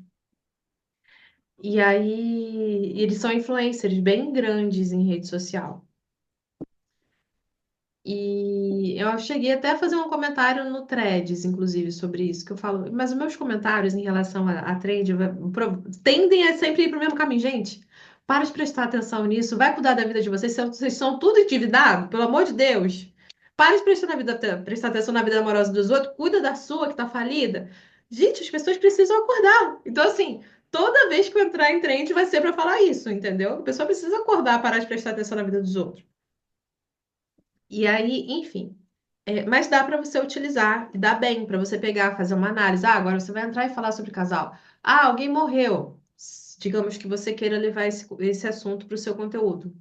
E aí, eles são influencers bem grandes em rede social. E eu cheguei até a fazer um comentário no Threads, inclusive, sobre isso, que eu falo, mas os meus comentários em relação a trade tendem a sempre ir para o mesmo caminho. Gente, para de prestar atenção nisso, vai cuidar da vida de vocês, vocês são tudo endividados, pelo amor de Deus. Para de prestar atenção na vida amorosa dos outros, cuida da sua que tá falida. Gente, as pessoas precisam acordar. Então, assim, toda vez que eu entrar em trend vai ser para falar isso, entendeu? A pessoa precisa acordar, parar de prestar atenção na vida dos outros. E aí, enfim. Mas dá para você utilizar, e dá bem para você pegar, fazer uma análise. Agora você vai entrar e falar sobre casal. Alguém morreu. Digamos que você queira levar esse assunto para o seu conteúdo,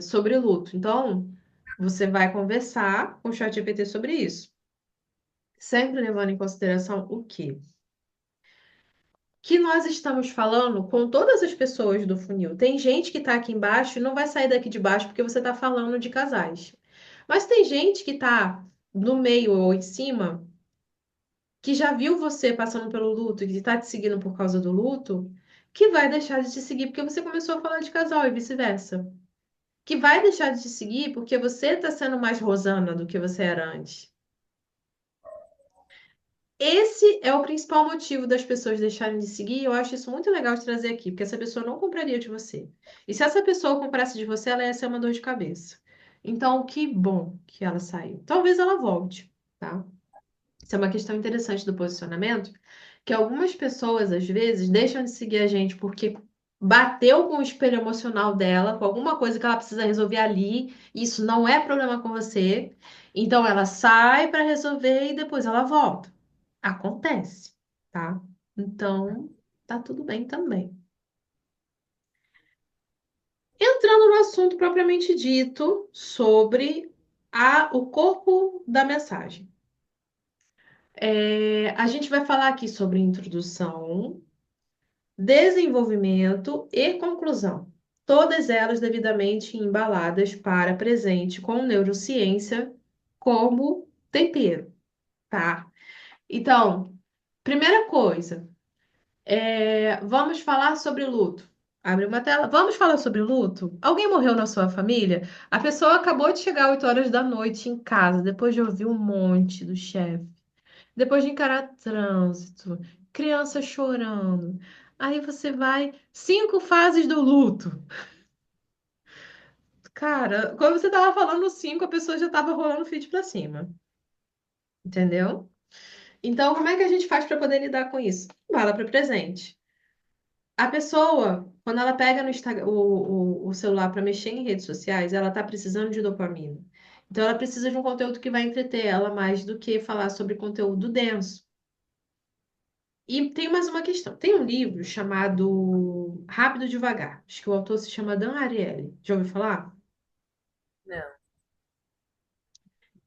sobre luto. Então, você vai conversar com o ChatGPT sobre isso. Sempre levando em consideração o quê? Que nós estamos falando com todas as pessoas do funil. Tem gente que está aqui embaixo e não vai sair daqui de baixo porque você está falando de casais. Mas tem gente que está no meio ou em cima, que já viu você passando pelo luto e que está te seguindo por causa do luto, que vai deixar de te seguir porque você começou a falar de casal e vice-versa. Que vai deixar de te seguir porque você está sendo mais Rosana do que você era antes. Esse é o principal motivo das pessoas deixarem de seguir, e eu acho isso muito legal de trazer aqui, porque essa pessoa não compraria de você. E se essa pessoa comprasse de você, ela ia ser uma dor de cabeça. Então, que bom que ela saiu. Talvez ela volte, tá? Isso é uma questão interessante do posicionamento, que algumas pessoas, às vezes, deixam de seguir a gente porque bateu com o espelho emocional dela, com alguma coisa que ela precisa resolver ali, e isso não é problema com você. Então, ela sai para resolver e depois ela volta. Acontece, tá? Então, tá tudo bem também. Entrando no assunto propriamente dito sobre o corpo da mensagem. A gente vai falar aqui sobre introdução, desenvolvimento e conclusão. Todas elas devidamente embaladas para presente com neurociência como tempero, tá? Então, primeira coisa. Vamos falar sobre luto. Abre uma tela. Vamos falar sobre luto? Alguém morreu na sua família? A pessoa acabou de chegar 8 horas da noite em casa, depois de ouvir um monte do chefe, depois de encarar trânsito, criança chorando. Aí você vai, 5 fases do luto. Cara, quando você tava falando 5, a pessoa já tava rolando o feed pra cima. Entendeu? Então, como é que a gente faz para poder lidar com isso? Bala para presente. A pessoa, quando ela pega no Instagram, o celular para mexer em redes sociais, ela está precisando de dopamina. Então, ela precisa de um conteúdo que vai entreter ela mais do que falar sobre conteúdo denso. E tem mais uma questão. Tem um livro chamado Rápido e Devagar. Acho que o autor se chama Dan Ariely. Já ouviu falar? Não,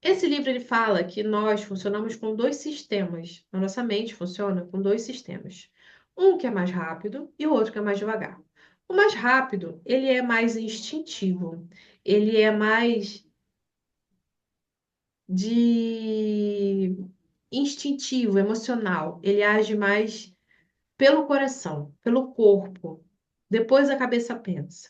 Esse livro ele fala que nós funcionamos com dois sistemas. A nossa mente funciona com dois sistemas. Um que é mais rápido e o outro que é mais devagar. O mais rápido, ele é mais instintivo. Ele é mais de instintivo, emocional. Ele age mais pelo coração, pelo corpo. Depois a cabeça pensa.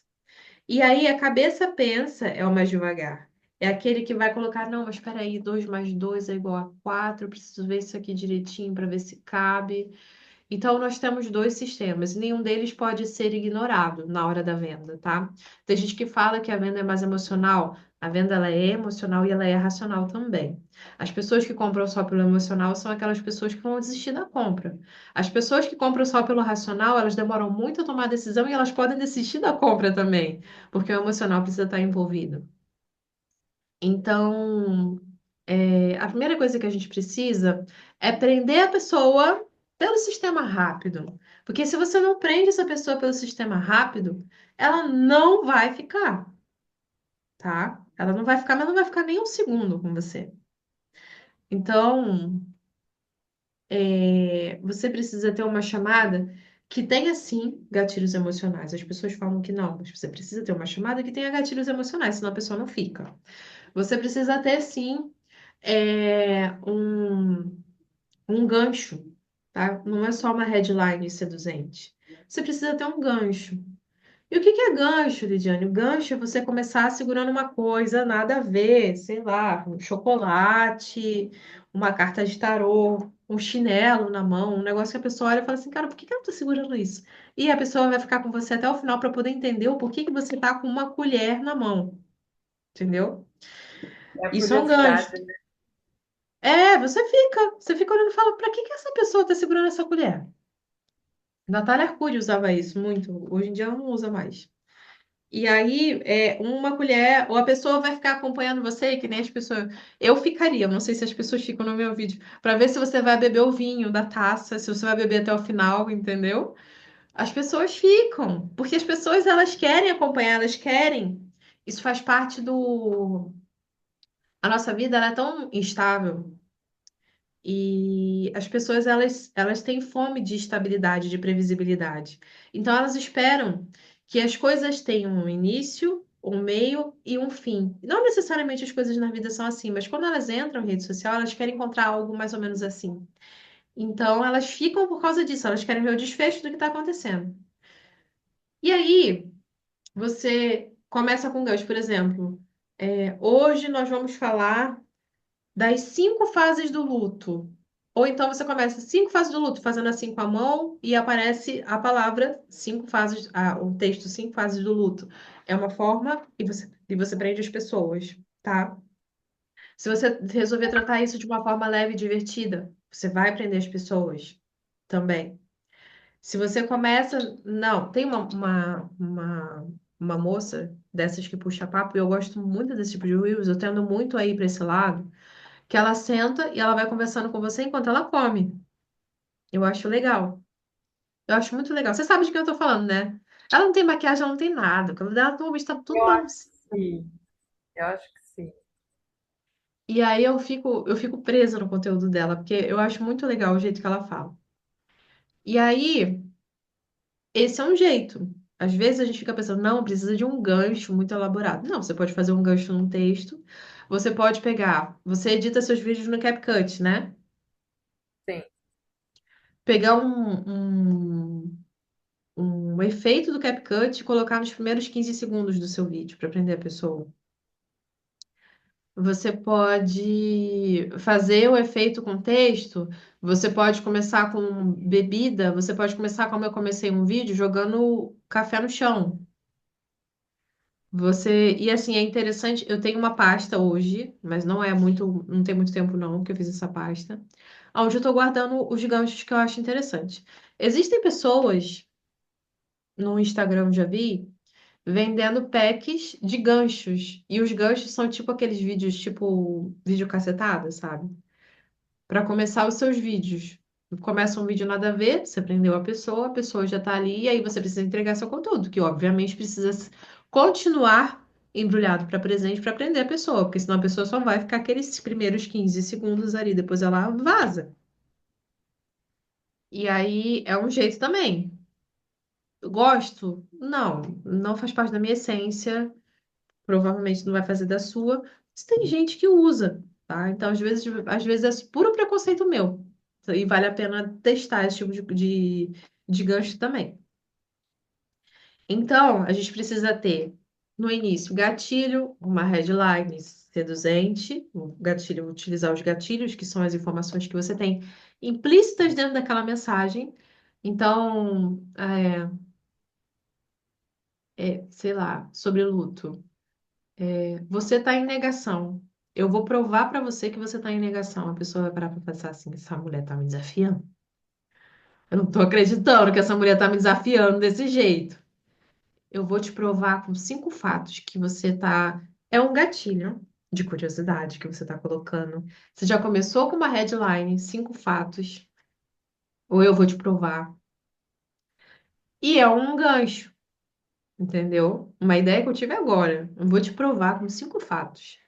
E aí a cabeça pensa é o mais devagar. É aquele que vai colocar, não, mas espera aí, 2 mais 2 é igual a 4. Eu preciso ver isso aqui direitinho para ver se cabe. Então, nós temos dois sistemas e nenhum deles pode ser ignorado na hora da venda, tá? Tem gente que fala que a venda é mais emocional. A venda ela é emocional e ela é racional também. As pessoas que compram só pelo emocional são aquelas pessoas que vão desistir da compra. As pessoas que compram só pelo racional, elas demoram muito a tomar a decisão e elas podem desistir da compra também, porque o emocional precisa estar envolvido. Então, A primeira coisa que a gente precisa é prender a pessoa pelo sistema rápido. Porque se você não prende essa pessoa pelo sistema rápido, ela não vai ficar, tá? Ela não vai ficar, mas não vai ficar nem um segundo com você. Então, você precisa ter uma chamada que tenha, sim, gatilhos emocionais. As pessoas falam que não, mas você precisa ter uma chamada que tenha gatilhos emocionais, senão a pessoa não fica. Você precisa ter, sim, um gancho, tá? Não é só uma headline seduzente. Você precisa ter um gancho. E o que que é gancho, Lidiane? O gancho é você começar segurando uma coisa nada a ver, sei lá, um chocolate, uma carta de tarô, um chinelo na mão, um negócio que a pessoa olha e fala assim, cara, por que que ela tá segurando isso? E a pessoa vai ficar com você até o final para poder entender o porquê que você tá com uma colher na mão, entendeu? É a Isso é um gancho. curiosidade, né? Você fica olhando e fala, pra que que essa pessoa tá segurando essa colher? Natália Arcuri usava isso muito, hoje em dia ela não usa mais. E aí, uma colher, ou a pessoa vai ficar acompanhando você, que nem as pessoas. Eu ficaria, eu não sei se as pessoas ficam no meu vídeo, para ver se você vai beber o vinho da taça, se você vai beber até o final, entendeu? As pessoas ficam, porque as pessoas elas querem acompanhar, elas querem. Isso faz parte do. A nossa vida ela é tão instável. E as pessoas, elas têm fome de estabilidade, de previsibilidade. Então, elas esperam que as coisas tenham um início, um meio e um fim. Não necessariamente as coisas na vida são assim, mas quando elas entram em rede social, elas querem encontrar algo mais ou menos assim. Então, elas ficam por causa disso, elas querem ver o desfecho do que está acontecendo. E aí, você começa com gancho, por exemplo. Hoje nós vamos falar das 5 fases do luto. Ou então você começa 5 fases do luto, fazendo assim com a mão e aparece a palavra 5 fases, o texto 5 fases do luto. É uma forma e você prende as pessoas, tá? Se você resolver tratar isso de uma forma leve e divertida, você vai prender as pessoas também. Se você começa. Não, tem uma moça dessas que puxa papo, e eu gosto muito desse tipo de reels, eu tendo muito aí para esse lado que ela senta e ela vai conversando com você enquanto ela come. Eu acho legal. Eu acho muito legal. Você sabe de quem eu tô falando, né? Ela não tem maquiagem, ela não tem nada. O cabelo dela normalmente tá tudo Eu acho bagunçado. que sim. Eu acho que sim. E aí eu fico presa no conteúdo dela, porque eu acho muito legal o jeito que ela fala. E aí, esse é um jeito. Às vezes a gente fica pensando, não, precisa de um gancho muito elaborado. Não, você pode fazer um gancho num texto. Você pode pegar, você edita seus vídeos no CapCut, né? Sim. Pegar um efeito do CapCut e colocar nos primeiros 15 segundos do seu vídeo para prender a pessoa. Você pode fazer o efeito com texto, você pode começar com bebida, você pode começar como eu comecei um vídeo jogando café no chão. E assim, é interessante, eu tenho uma pasta hoje, mas não tem muito tempo não que eu fiz essa pasta, onde eu tô guardando os ganchos que eu acho interessante. Existem pessoas no Instagram, já vi, vendendo packs de ganchos. E os ganchos são tipo aqueles vídeos, tipo vídeo cacetada, sabe? Para começar os seus vídeos. Começa um vídeo nada a ver, você prendeu a pessoa já tá ali, e aí você precisa entregar seu conteúdo, que obviamente precisa continuar embrulhado para presente para prender a pessoa, porque senão a pessoa só vai ficar aqueles primeiros 15 segundos ali, depois ela vaza. E aí é um jeito também. Eu gosto? Não, não faz parte da minha essência. Provavelmente não vai fazer da sua. Mas tem gente que usa, tá? Então, às vezes é puro preconceito meu. E vale a pena testar esse tipo de gancho também. Então, a gente precisa ter, no início, gatilho, uma headline seduzente, o gatilho, utilizar os gatilhos, que são as informações que você tem implícitas dentro daquela mensagem. Então, sei lá, sobre luto. Você está em negação. Eu vou provar para você que você está em negação. A pessoa vai parar para pensar assim: essa mulher tá me desafiando. Eu não tô acreditando que essa mulher tá me desafiando desse jeito. Eu vou te provar com 5 fatos que você tá. É um gatilho. de curiosidade que você está colocando. Você já começou com uma headline, 5 fatos, ou eu vou te provar. E é um gancho, entendeu? Uma ideia que eu tive agora. Eu vou te provar com 5 fatos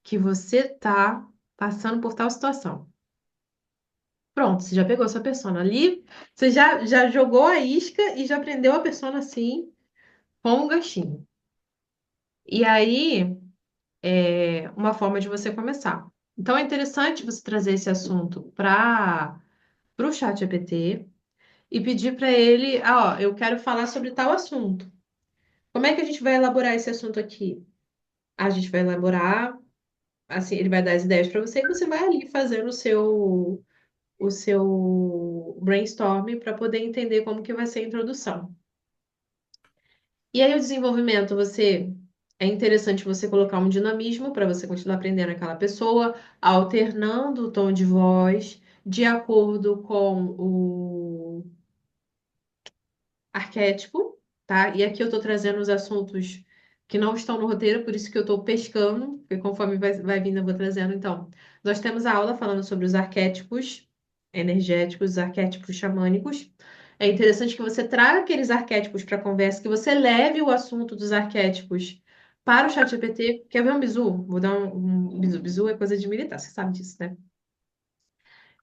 que você está passando por tal situação. Pronto, você já pegou sua persona ali, você já jogou a isca e já prendeu a persona assim, com um ganchinho. E aí, uma forma de você começar. Então, é interessante você trazer esse assunto para o chat GPT e pedir para ele, ó, eu quero falar sobre tal assunto. Como é que a gente vai elaborar esse assunto aqui? A gente vai elaborar, assim, ele vai dar as ideias para você e você vai ali fazendo o seu brainstorm para poder entender como que vai ser a introdução. E aí o desenvolvimento, é interessante você colocar um dinamismo para você continuar aprendendo aquela pessoa, alternando o tom de voz de acordo com o arquétipo, tá? E aqui eu tô trazendo os assuntos que não estão no roteiro, por isso que eu tô pescando, porque conforme vai vindo eu vou trazendo. Então, nós temos a aula falando sobre os arquétipos energéticos, os arquétipos xamânicos. É interessante que você traga aqueles arquétipos para a conversa, que você leve o assunto dos arquétipos para o chat GPT. Quer ver um bizu? Vou dar um bizu. Bizu é coisa de militar, você sabe disso, né?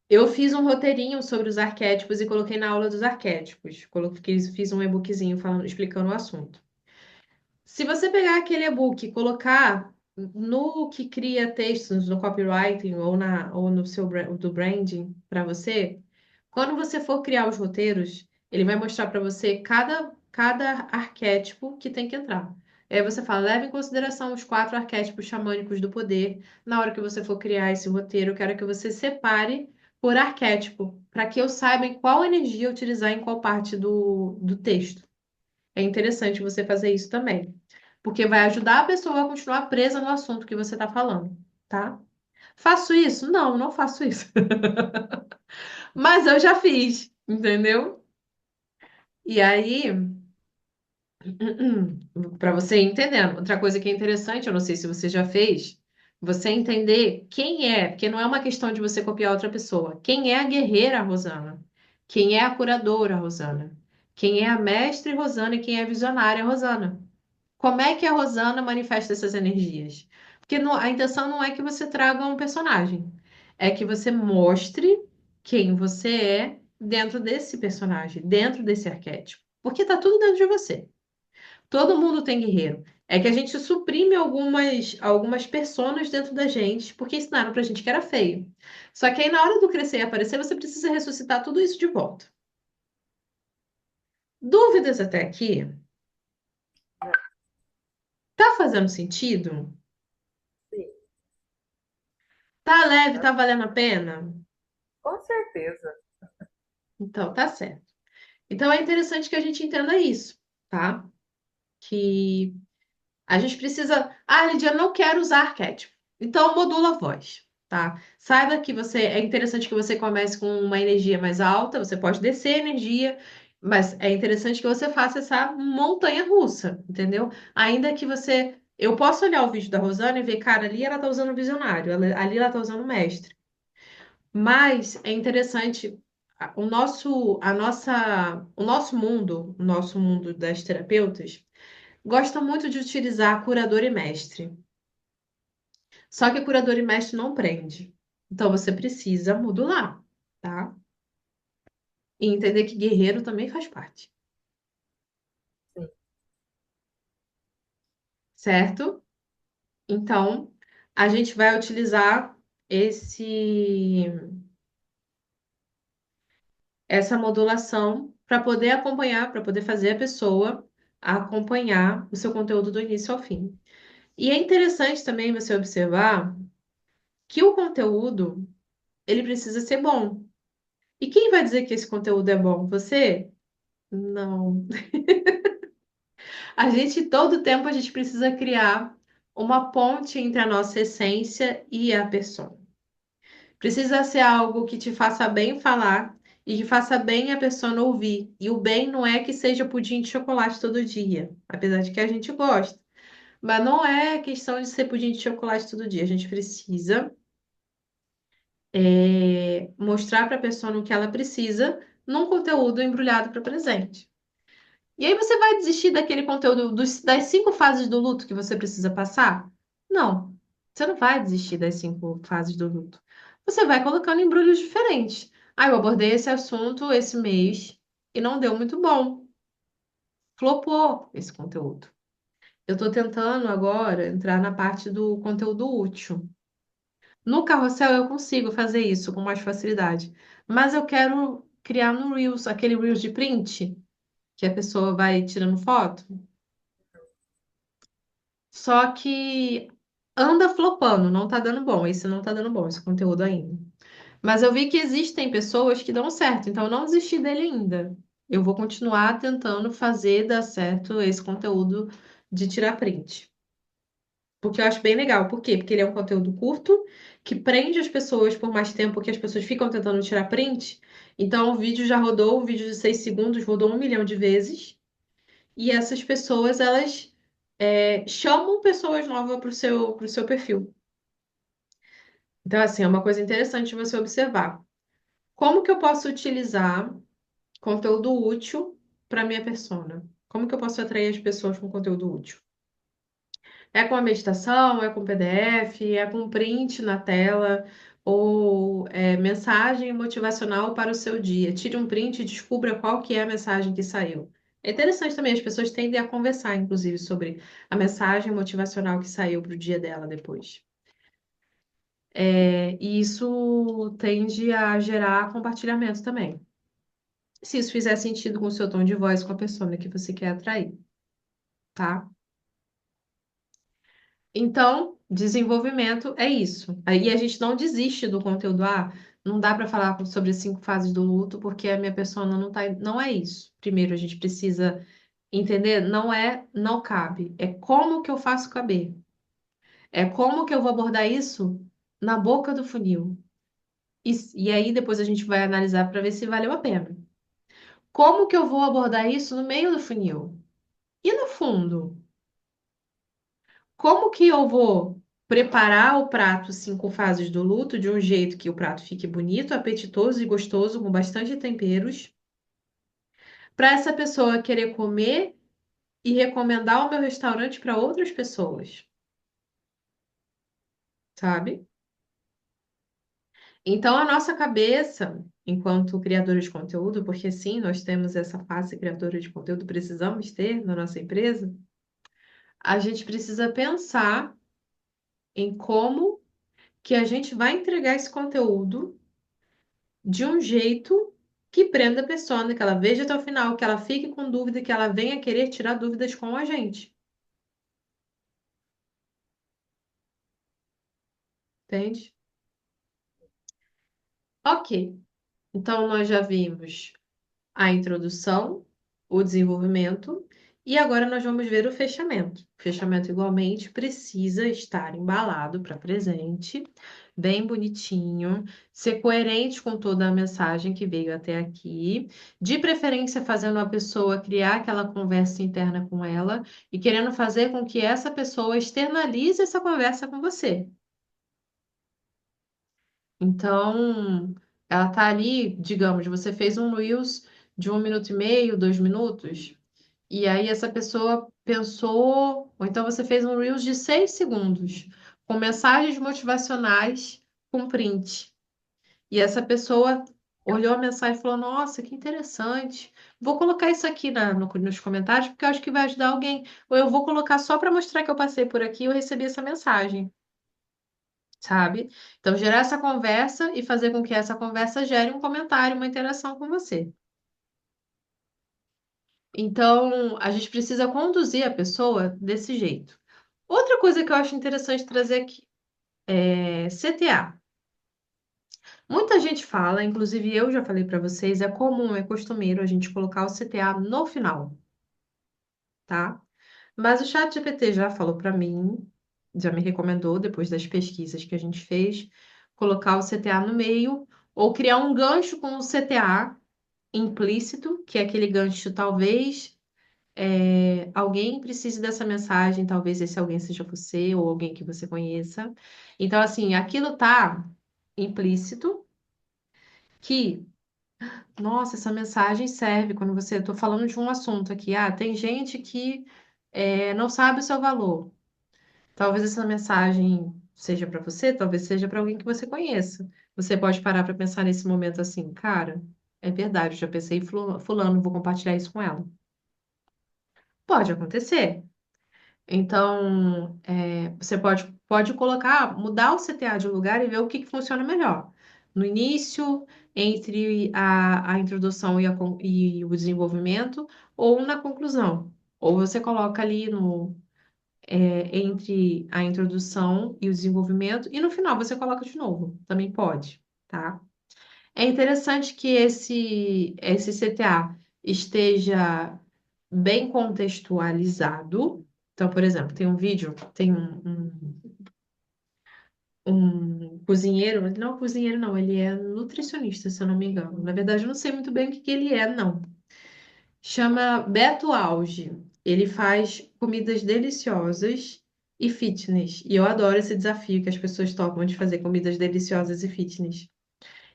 Eu fiz um roteirinho sobre os arquétipos e coloquei na aula dos arquétipos. Fiz um e-bookzinho falando, explicando o assunto. Se você pegar aquele e-book e colocar no que cria textos, no copywriting ou no seu do branding para você, quando você for criar os roteiros, ele vai mostrar para você cada arquétipo que tem que entrar. Aí você fala, leve em consideração os 4 arquétipos xamânicos do poder. Na hora que você for criar esse roteiro, eu quero que você separe por arquétipo, para que eu saiba em qual energia utilizar em qual parte do texto. É interessante você fazer isso também, porque vai ajudar a pessoa a continuar presa no assunto que você está falando, tá? Faço isso? Não, não faço isso. Mas eu já fiz, entendeu? E aí, para você ir entendendo. Outra coisa que é interessante, eu não sei se você já fez, você entender quem é, porque não é uma questão de você copiar outra pessoa. Quem é a guerreira Rosana? Quem é a curadora Rosana? Quem é a mestre Rosana e quem é a visionária Rosana? Como é que a Rosana manifesta essas energias? Porque a intenção não é que você traga um personagem, é que você mostre quem você é dentro desse personagem, dentro desse arquétipo. Porque tá tudo dentro de você. Todo mundo tem guerreiro. É que a gente suprime algumas personas dentro da gente, porque ensinaram pra gente que era feio. Só que aí, na hora do crescer e aparecer, você precisa ressuscitar tudo isso de volta. Dúvidas até aqui? Tá fazendo sentido? Sim, Tá leve? Tá valendo a pena? com certeza. Então, tá certo. Então, é interessante que a gente entenda isso, tá? Que a gente precisa. Ah, Lidia, eu não quero usar arquétipo. Então, modula a voz, tá? Saiba que é interessante que você comece com uma energia mais alta, você pode descer a energia, mas é interessante que você faça essa montanha russa, entendeu? Ainda que você. Eu posso olhar o vídeo da Rosana e ver, cara, ali ela tá usando o visionário, ali ela tá usando o mestre. Mas é interessante o nosso mundo das terapeutas, gosta muito de utilizar curador e mestre. Só que curador e mestre não prende. Então você precisa modular, tá? E entender que guerreiro também faz parte, Sim, certo? Então, a gente vai utilizar esse essa modulação para poder acompanhar, para poder fazer a pessoa acompanhar o seu conteúdo do início ao fim. E é interessante também você observar que o conteúdo, ele precisa ser bom. E quem vai dizer que esse conteúdo é bom? Você? Não. Todo tempo a gente precisa criar uma ponte entre a nossa essência e a pessoa. Precisa ser algo que te faça bem falar e que faça bem a pessoa ouvir. E o bem não é que seja pudim de chocolate todo dia, apesar de que a gente gosta. Mas não é questão de ser pudim de chocolate todo dia. A gente precisa mostrar para a pessoa o que ela precisa num conteúdo embrulhado para presente. E aí você vai desistir daquele conteúdo das 5 fases do luto que você precisa passar? Não, você não vai desistir das 5 fases do luto. Você vai colocando embrulhos diferentes. Ah, eu abordei esse assunto esse mês e não deu muito bom. Flopou esse conteúdo. Eu estou tentando agora entrar na parte do conteúdo útil. No carrossel eu consigo fazer isso com mais facilidade, mas eu quero criar no Reels, aquele Reels de print, que a pessoa vai tirando foto. Só que anda flopando, não tá dando bom. Esse não tá dando bom, esse conteúdo ainda. Mas eu vi que existem pessoas que dão certo, então eu não desisti dele ainda. Eu vou continuar tentando fazer dar certo esse conteúdo de tirar print. Porque eu acho bem legal. Por quê? Porque ele é um conteúdo curto, que prende as pessoas por mais tempo, porque as pessoas ficam tentando tirar print. Então o vídeo já rodou, um vídeo de 6 segundos rodou 1 milhão de vezes. E essas pessoas, elas chamam pessoas novas pro seu perfil. Então, assim, é uma coisa interessante você observar. Como que eu posso utilizar conteúdo útil para minha persona? Como que eu posso atrair as pessoas com conteúdo útil? É com a meditação, é com PDF, é com print na tela, ou mensagem motivacional para o seu dia. Tire um print e descubra qual que é a mensagem que saiu. É interessante também, as pessoas tendem a conversar, inclusive, sobre a mensagem motivacional que saiu para o dia dela depois. E isso tende a gerar compartilhamento também. Se isso fizer sentido com o seu tom de voz, com a persona que você quer atrair, tá? Então, desenvolvimento é isso. Aí a gente não desiste do conteúdo. Ah, não dá para falar sobre 5 fases do luto porque a minha persona não tá. Não é isso. Primeiro, a gente precisa entender, não cabe. É como que eu faço caber. É como que eu vou abordar isso na boca do funil. E aí depois a gente vai analisar para ver se valeu a pena. Como que eu vou abordar isso no meio do funil? E no fundo? Como que eu vou preparar o prato 5 fases do luto de um jeito que o prato fique bonito, apetitoso e gostoso, com bastante temperos, para essa pessoa querer comer e recomendar o meu restaurante para outras pessoas, sabe? Então, a nossa cabeça, enquanto criadora de conteúdo, porque sim, nós temos essa face criadora de conteúdo, precisamos ter na nossa empresa, a gente precisa pensar em como que a gente vai entregar esse conteúdo de um jeito que prenda a pessoa, né? Que ela veja até o final, que ela fique com dúvida, que ela venha querer tirar dúvidas com a gente. Entende? Ok. Então, nós já vimos a introdução, o desenvolvimento, e agora nós vamos ver o fechamento. O fechamento, igualmente, precisa estar embalado para presente, bem bonitinho, ser coerente com toda a mensagem que veio até aqui, de preferência fazendo a pessoa criar aquela conversa interna com ela e querendo fazer com que essa pessoa externalize essa conversa com você. Então, ela tá ali, digamos, você fez um Reels de 1 minuto e meio, 2 minutos, e aí essa pessoa pensou, ou então você fez um Reels de 6 segundos, com mensagens motivacionais com print. E essa pessoa olhou a mensagem e falou: Nossa, que interessante. Vou colocar isso aqui nos comentários, porque eu acho que vai ajudar alguém. Ou eu vou colocar só para mostrar que eu passei por aqui e eu recebi essa mensagem, sabe? Então, gerar essa conversa e fazer com que essa conversa gere um comentário, uma interação com você. Então, a gente precisa conduzir a pessoa desse jeito. Outra coisa que eu acho interessante trazer aqui é CTA. Muita gente fala, inclusive eu já falei para vocês, é comum, é costumeiro a gente colocar o CTA no final, tá? Mas o ChatGPT já falou para mim, já me recomendou, depois das pesquisas que a gente fez, colocar o CTA no meio ou criar um gancho com o CTA implícito, que é aquele gancho talvez alguém precise dessa mensagem, talvez esse alguém seja você ou alguém que você conheça. Então, assim, aquilo tá implícito que, nossa, essa mensagem serve quando você, eu tô falando de um assunto aqui, tem gente que não sabe o seu valor. Talvez essa mensagem seja para você, talvez seja para alguém que você conheça. Você pode parar para pensar nesse momento assim, cara, é verdade, eu já pensei em fulano, vou compartilhar isso com ela. Pode acontecer. Então, você pode colocar, mudar o CTA de lugar e ver o que funciona melhor. No início, entre a introdução e o desenvolvimento, ou na conclusão. Ou você coloca ali entre a introdução e o desenvolvimento, e no final você coloca de novo. Também pode, tá? É interessante que esse CTA esteja bem contextualizado. Então, por exemplo, tem um vídeo, tem um cozinheiro, mas não é um cozinheiro, não, ele é nutricionista, se eu não me engano. Na verdade, eu não sei muito bem o que que ele é, não. Chama Beto Auge. Ele faz comidas deliciosas e fitness. E eu adoro esse desafio que as pessoas topam de fazer comidas deliciosas e fitness.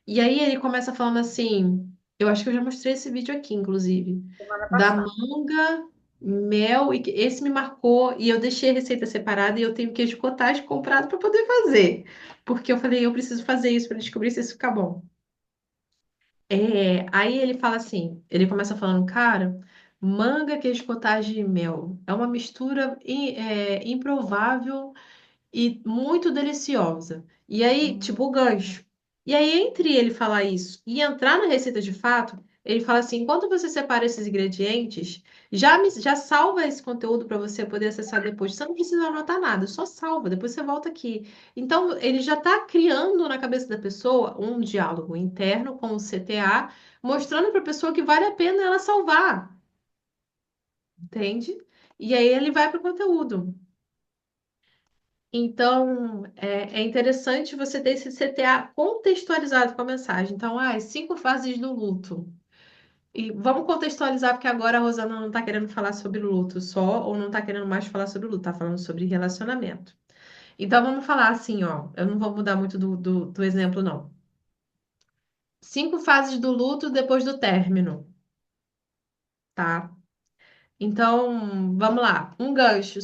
E aí ele começa falando assim, eu acho que eu já mostrei esse vídeo aqui, inclusive, Semana da passada. manga, mel, e esse me marcou, e eu deixei a receita separada e eu tenho queijo cottage comprado para poder fazer. Porque eu falei, eu preciso fazer isso para descobrir se isso fica bom. Aí ele fala assim, ele começa falando, cara, manga, queijo cottage e mel. É uma mistura improvável e muito deliciosa. E aí, tipo, o gancho. E aí, entre ele falar isso e entrar na receita de fato, ele fala assim: enquanto você separa esses ingredientes, já salva esse conteúdo para você poder acessar depois. Você não precisa anotar nada, só salva, depois você volta aqui. Então, ele já está criando na cabeça da pessoa um diálogo interno com o CTA, mostrando para a pessoa que vale a pena ela salvar, entende? E aí ele vai para o conteúdo. Então, é interessante você ter esse CTA contextualizado com a mensagem. Então, as 5 fases do luto. E vamos contextualizar, porque agora a Rosana não está querendo falar sobre luto só, ou não está querendo mais falar sobre luto, está falando sobre relacionamento. Então, vamos falar assim, ó. Eu não vou mudar muito do exemplo, não. 5 fases do luto depois do término, tá? Então, vamos lá. Um gancho.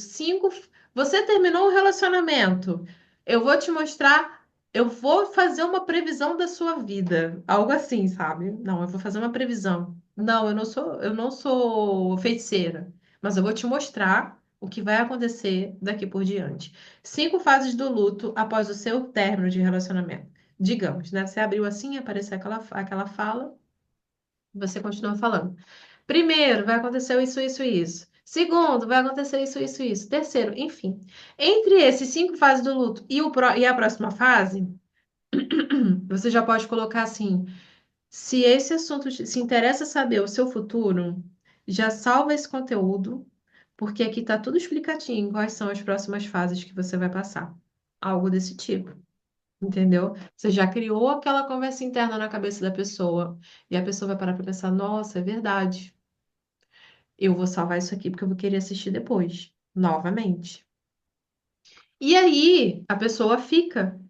Você terminou o relacionamento. Eu vou te mostrar. Eu vou fazer uma previsão da sua vida. Algo assim, sabe? Não, eu vou fazer uma previsão. Não, eu não sou feiticeira. Mas eu vou te mostrar o que vai acontecer daqui por diante. 5 fases do luto após o seu término de relacionamento. Digamos, né? Você abriu assim, apareceu aquela fala, você continua falando. Primeiro, vai acontecer isso, isso e isso. Segundo, vai acontecer isso, isso e isso. Terceiro, enfim. Entre esses 5 fases do luto e a próxima fase, você já pode colocar assim: se esse assunto se interessa saber o seu futuro, já salva esse conteúdo, porque aqui está tudo explicadinho quais são as próximas fases que você vai passar. Algo desse tipo. Entendeu? Você já criou aquela conversa interna na cabeça da pessoa. E a pessoa vai parar para pensar: nossa, é verdade. Eu vou salvar isso aqui porque eu vou querer assistir depois, novamente. E aí a pessoa fica,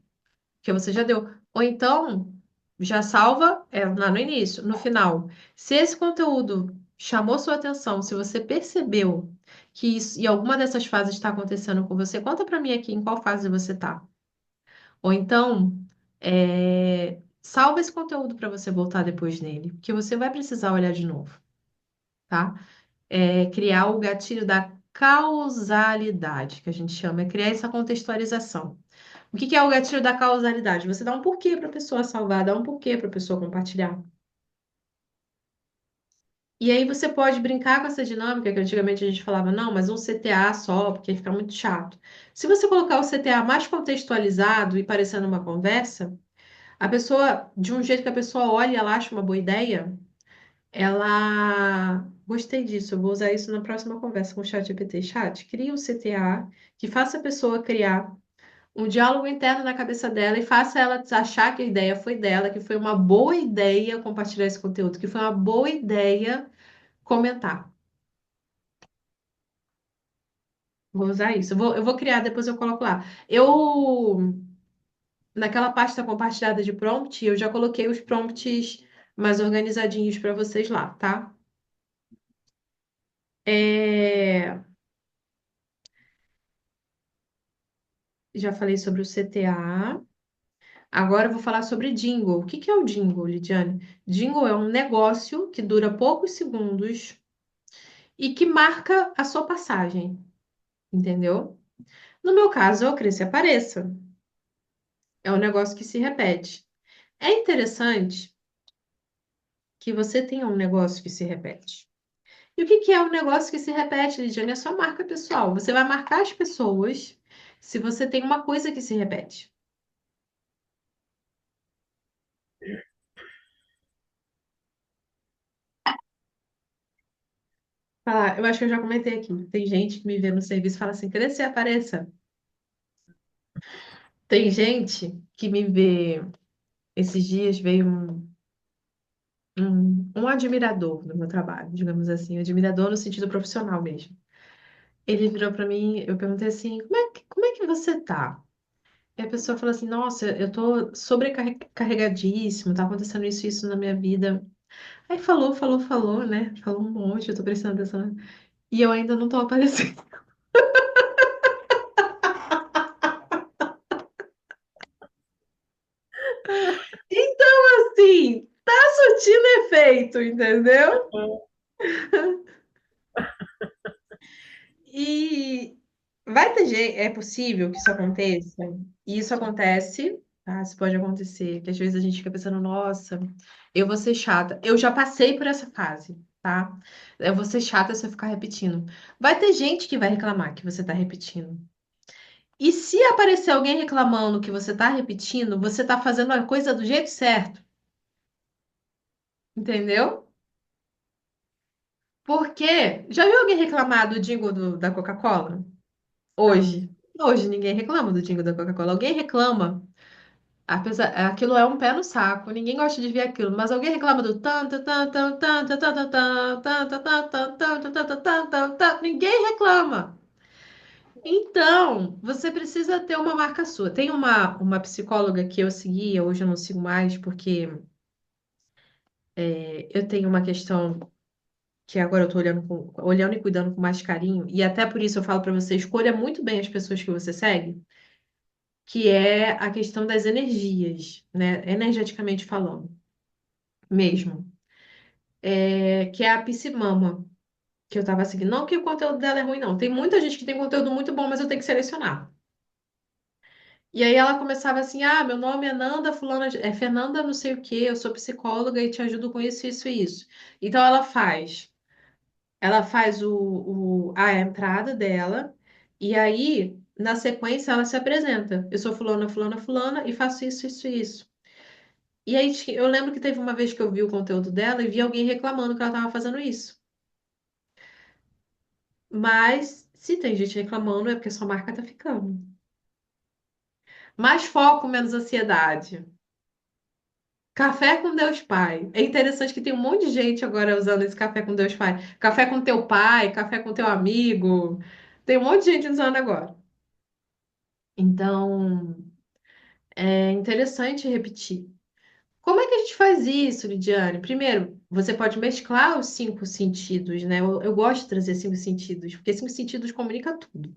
que você já deu. Ou então, já salva lá no início, no final. Se esse conteúdo chamou sua atenção, se você percebeu que isso, e alguma dessas fases está acontecendo com você, conta para mim aqui em qual fase você está. Ou então, salva esse conteúdo para você voltar depois nele, porque você vai precisar olhar de novo, tá? Criar o gatilho da causalidade, que a gente chama, é criar essa contextualização. O que que é o gatilho da causalidade? Você dá um porquê para a pessoa salvar, dá um porquê para a pessoa compartilhar. E aí você pode brincar com essa dinâmica, que antigamente a gente falava, não, mas um CTA só, porque fica muito chato. Se você colocar o CTA mais contextualizado e parecendo uma conversa, a pessoa, de um jeito que a pessoa olha e ela acha uma boa ideia, ela. Gostei disso, eu vou usar isso na próxima conversa com o ChatGPT. Chat, cria um CTA que faça a pessoa criar um diálogo interno na cabeça dela e faça ela achar que a ideia foi dela, que foi uma boa ideia compartilhar esse conteúdo, que foi uma boa ideia comentar. Vou usar isso. Eu vou criar, depois eu coloco lá. Naquela pasta compartilhada de prompt, eu já coloquei os prompts mais organizadinhos para vocês lá, tá? É, já falei sobre o CTA. Agora eu vou falar sobre jingle. O que que é o jingle, Lidiane? Jingle é um negócio que dura poucos segundos e que marca a sua passagem, entendeu? No meu caso, é o Cresça e Apareça. É um negócio que se repete. É interessante que você tenha um negócio que se repete. E o que que é um negócio que se repete, Lidiane? É a sua marca pessoal. Você vai marcar as pessoas se você tem uma coisa que se repete. Ah, eu acho que eu já comentei aqui. Tem gente que me vê no serviço e fala assim, Cresça e Apareça. Tem gente que me vê. Esses dias veio um admirador do meu trabalho, digamos assim, um admirador no sentido profissional mesmo. Ele virou para mim, eu perguntei assim, como é que você tá? E a pessoa falou assim, nossa, eu tô sobrecarregadíssimo, tá acontecendo isso e isso na minha vida. Aí falou, falou, falou, né? Falou um monte, eu tô prestando atenção. E eu ainda não tô aparecendo. Então, assim, tá surtindo efeito, entendeu? E vai ter jeito, é possível que isso aconteça. E isso acontece, tá? Isso pode acontecer, que às vezes a gente fica pensando, nossa, eu vou ser chata. Eu já passei por essa fase, tá? Eu vou ser chata se eu ficar repetindo. Vai ter gente que vai reclamar que você tá repetindo. E se aparecer alguém reclamando que você tá repetindo, você tá fazendo a coisa do jeito certo, entendeu? Porque já viu alguém reclamar do jingle da Coca-Cola? Não. Hoje. Hoje ninguém reclama do jingle da Coca-Cola. Alguém reclama. Apesar, aquilo é um pé no saco. Ninguém gosta de ver aquilo. Mas alguém reclama do tan tan tan tan tan tan tan tan tan tan tan tan tan tan tan tan tan tan. Ninguém reclama. Então, você precisa ter uma marca sua. Tem uma psicóloga que eu seguia, hoje eu não sigo mais, porque eu tenho uma questão que agora eu tô olhando e cuidando com mais carinho. E até por isso eu falo pra você, escolha muito bem as pessoas que você segue, que é a questão das energias, né? Energeticamente falando, mesmo. Que é a Pssimama, que eu tava seguindo. Não que o conteúdo dela é ruim, não. Tem muita gente que tem conteúdo muito bom, mas eu tenho que selecionar. E aí ela começava assim: ah, meu nome é Nanda, fulana, é Fernanda, não sei o quê, eu sou psicóloga e te ajudo com isso, isso e isso. Então ela faz a entrada dela, e aí, na sequência, ela se apresenta. Eu sou fulana, fulana, fulana, e faço isso, isso e isso. E aí eu lembro que teve uma vez que eu vi o conteúdo dela e vi alguém reclamando que ela estava fazendo isso. Mas se tem gente reclamando é porque sua marca tá ficando. Mais foco, menos ansiedade. Café com Deus Pai. É interessante que tem um monte de gente agora usando esse café com Deus Pai. Café com teu pai, café com teu amigo. Tem um monte de gente usando agora. Então, é interessante repetir. Como é que a gente faz isso, Lidiane? Primeiro, você pode mesclar os cinco sentidos, né? Eu gosto de trazer cinco sentidos, porque cinco sentidos comunica tudo.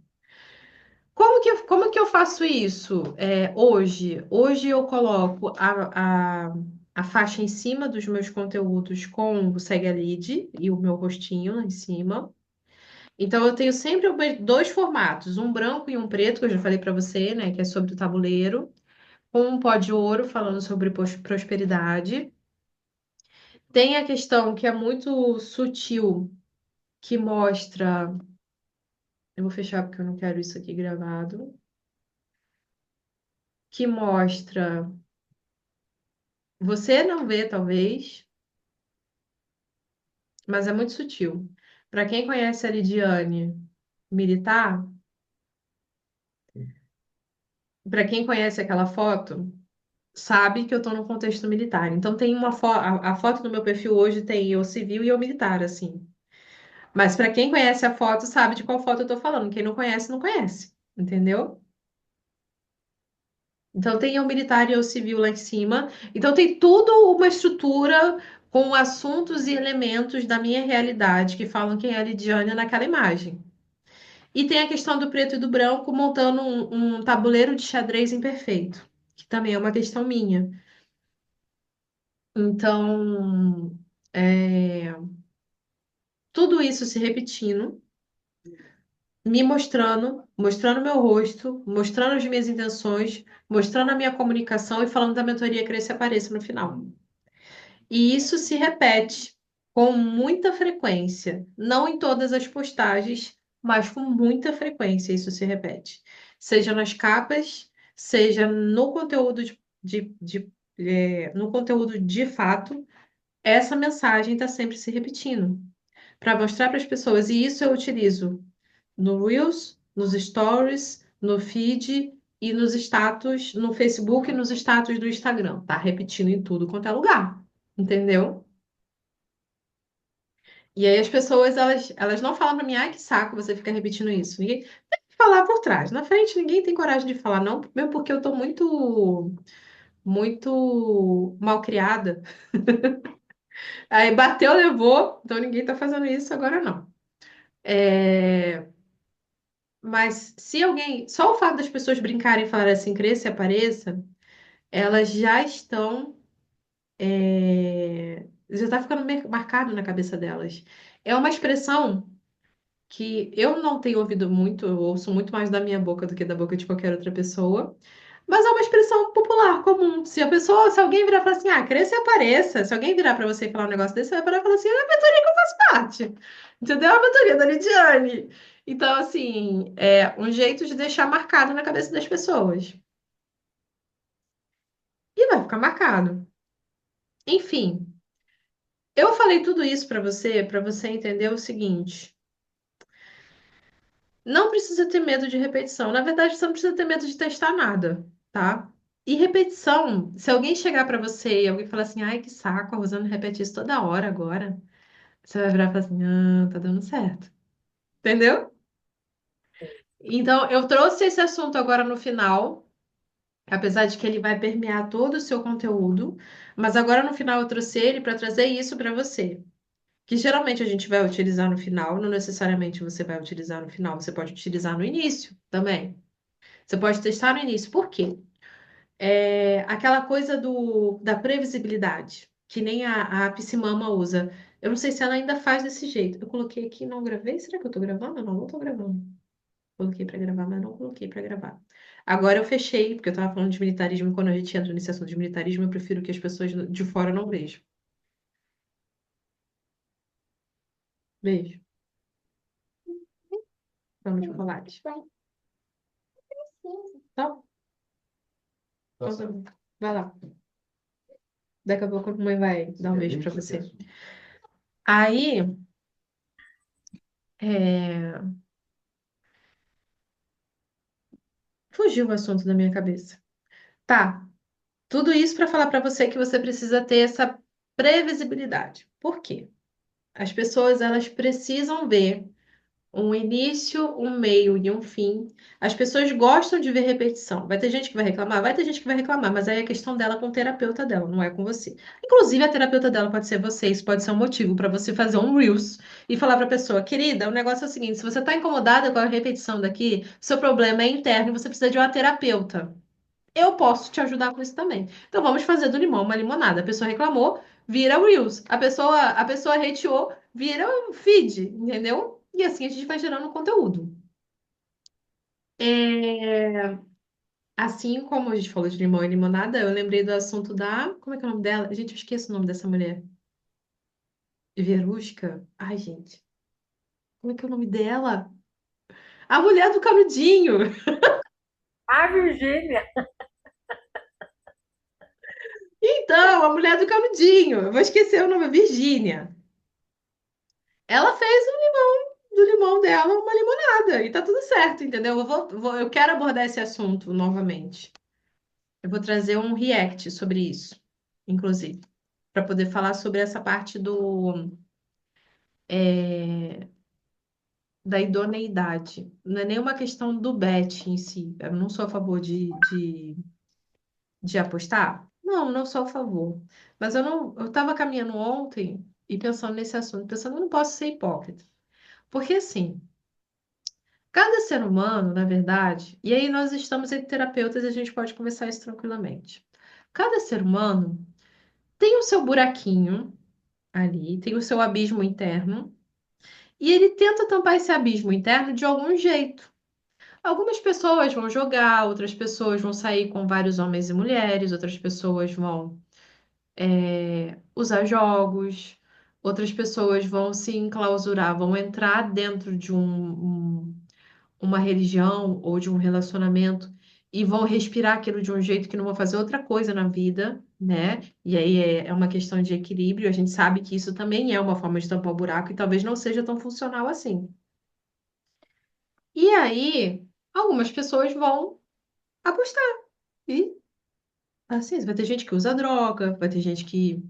Como que eu faço isso hoje? Hoje eu coloco a faixa em cima dos meus conteúdos com o Segue a Lead e o meu rostinho lá em cima. Então eu tenho sempre dois formatos, um branco e um preto, que eu já falei para você, né? Que é sobre o tabuleiro, com um pó de ouro falando sobre prosperidade. Tem a questão que é muito sutil, que mostra. Eu vou fechar porque eu não quero isso aqui gravado. Que mostra. Você não vê, talvez, mas é muito sutil. Para quem conhece a Lidiane militar, para quem conhece aquela foto, sabe que eu estou no contexto militar. Então tem a foto do meu perfil hoje tem eu civil e eu militar, assim. Mas para quem conhece a foto, sabe de qual foto eu tô falando. Quem não conhece, não conhece. Entendeu? Então tem o militar e o civil lá em cima. Então tem tudo uma estrutura com assuntos e elementos da minha realidade que falam quem é a Lidiane naquela imagem. E tem a questão do preto e do branco montando um tabuleiro de xadrez imperfeito, que também é uma questão minha. Então, é, tudo isso se repetindo, me mostrando, mostrando meu rosto, mostrando as minhas intenções, mostrando a minha comunicação e falando da mentoria Cresça e Apareça no final. E isso se repete com muita frequência, não em todas as postagens, mas com muita frequência isso se repete. Seja nas capas, seja no conteúdo no conteúdo de fato, essa mensagem está sempre se repetindo para mostrar para as pessoas. E isso eu utilizo no Reels, nos Stories, no feed e nos status, no Facebook e nos status do Instagram. Tá repetindo em tudo quanto é lugar. Entendeu? E aí as pessoas, elas não falam pra mim, ai, que saco você fica repetindo isso. Ninguém tem que falar por trás. Na frente, ninguém tem coragem de falar, não, mesmo porque eu tô muito mal criada. Aí bateu, levou, então ninguém tá fazendo isso agora não. É, mas se alguém, só o fato das pessoas brincarem e falarem assim, cresça e apareça, elas já estão, já tá ficando marcado na cabeça delas. É uma expressão que eu não tenho ouvido muito, eu ouço muito mais da minha boca do que da boca de qualquer outra pessoa, mas é uma expressão popular, comum. Se a pessoa, se alguém virar e falar assim, ah, cresça e apareça, se alguém virar pra você e falar um negócio desse, você vai parar e falar assim, é a mentoria que eu faço parte, entendeu? É a mentoria da Lidiane. Então, assim, é um jeito de deixar marcado na cabeça das pessoas. E vai ficar marcado. Enfim, eu falei tudo isso pra você entender o seguinte. Não precisa ter medo de repetição. Na verdade, você não precisa ter medo de testar nada, tá? E repetição, se alguém chegar pra você e alguém falar assim, ai, que saco, a Rosana repete isso toda hora agora, você vai virar e falar assim, ah, tá dando certo. Entendeu? Então, eu trouxe esse assunto agora no final, apesar de que ele vai permear todo o seu conteúdo, mas agora no final eu trouxe ele para trazer isso para você. Que geralmente a gente vai utilizar no final, não necessariamente você vai utilizar no final, você pode utilizar no início também. Você pode testar no início. Por quê? É aquela coisa da previsibilidade, que nem a Psimama usa. Eu não sei se ela ainda faz desse jeito. Eu coloquei aqui e não gravei. Será que eu tô gravando? Não, não tô gravando. Coloquei para gravar, mas não coloquei para gravar. Agora eu fechei, porque eu tava falando de militarismo, e quando a gente entra nesse assunto de militarismo, eu prefiro que as pessoas de fora não vejam. Beijo. Vamos de chocolate. Tá? Então, tá bom. Vai lá. Daqui a pouco a mãe vai dar um beijo para você. Aí, é, fugiu o assunto da minha cabeça. Tá, tudo isso para falar para você que você precisa ter essa previsibilidade. Por quê? As pessoas elas precisam ver um início, um meio e um fim. As pessoas gostam de ver repetição. Vai ter gente que vai reclamar? Vai ter gente que vai reclamar, mas aí é questão dela com o terapeuta dela, não é com você. Inclusive, a terapeuta dela pode ser você, isso pode ser um motivo para você fazer um Reels e falar para a pessoa, querida, o negócio é o seguinte, se você está incomodada com a repetição daqui, seu problema é interno e você precisa de uma terapeuta. Eu posso te ajudar com isso também. Então vamos fazer do limão uma limonada. A pessoa reclamou, vira Reels. A pessoa hateou, vira um feed, entendeu? E assim a gente vai gerando conteúdo. É, assim como a gente falou de limão e limonada, eu lembrei do assunto da. Como é que é o nome dela? Gente, eu esqueço o nome dessa mulher. Verusca? Ai, gente. Como é que é o nome dela? A mulher do canudinho. A Virgínia, Então, a mulher do canudinho. Eu vou esquecer o nome, Virgínia. Ela fez do limão dela uma limonada e tá tudo certo, entendeu? Eu quero abordar esse assunto novamente. Eu vou trazer um react sobre isso, inclusive, para poder falar sobre essa parte da idoneidade. Não é nem uma questão do bet em si. Eu não sou a favor de apostar. Não, não sou a favor. Mas eu não, eu estava caminhando ontem e pensando nesse assunto, pensando, eu não posso ser hipócrita. Porque assim, cada ser humano, na verdade, e aí nós estamos entre terapeutas e a gente pode conversar isso tranquilamente. Cada ser humano tem o seu buraquinho ali, tem o seu abismo interno, e ele tenta tampar esse abismo interno de algum jeito. Algumas pessoas vão jogar, outras pessoas vão sair com vários homens e mulheres, outras pessoas vão usar jogos, outras pessoas vão se enclausurar, vão entrar dentro de uma religião ou de um relacionamento e vão respirar aquilo de um jeito que não vão fazer outra coisa na vida, né? E aí é uma questão de equilíbrio. A gente sabe que isso também é uma forma de tampar o buraco e talvez não seja tão funcional assim. E aí, algumas pessoas vão apostar. E assim, vai ter gente que usa droga, vai ter gente que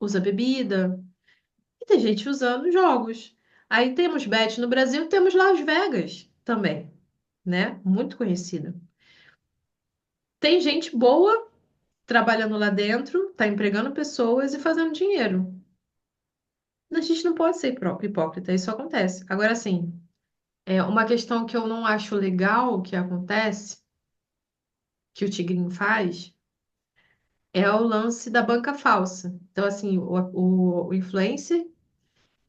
usa bebida, e tem gente usando jogos. Aí temos Bet no Brasil, temos Las Vegas também, né? Muito conhecida. Tem gente boa trabalhando lá dentro, tá empregando pessoas e fazendo dinheiro. A gente não pode ser hipócrita, isso acontece. Agora, sim, é uma questão que eu não acho legal que acontece, que o Tigrinho faz, é o lance da banca falsa. Então, assim, o influencer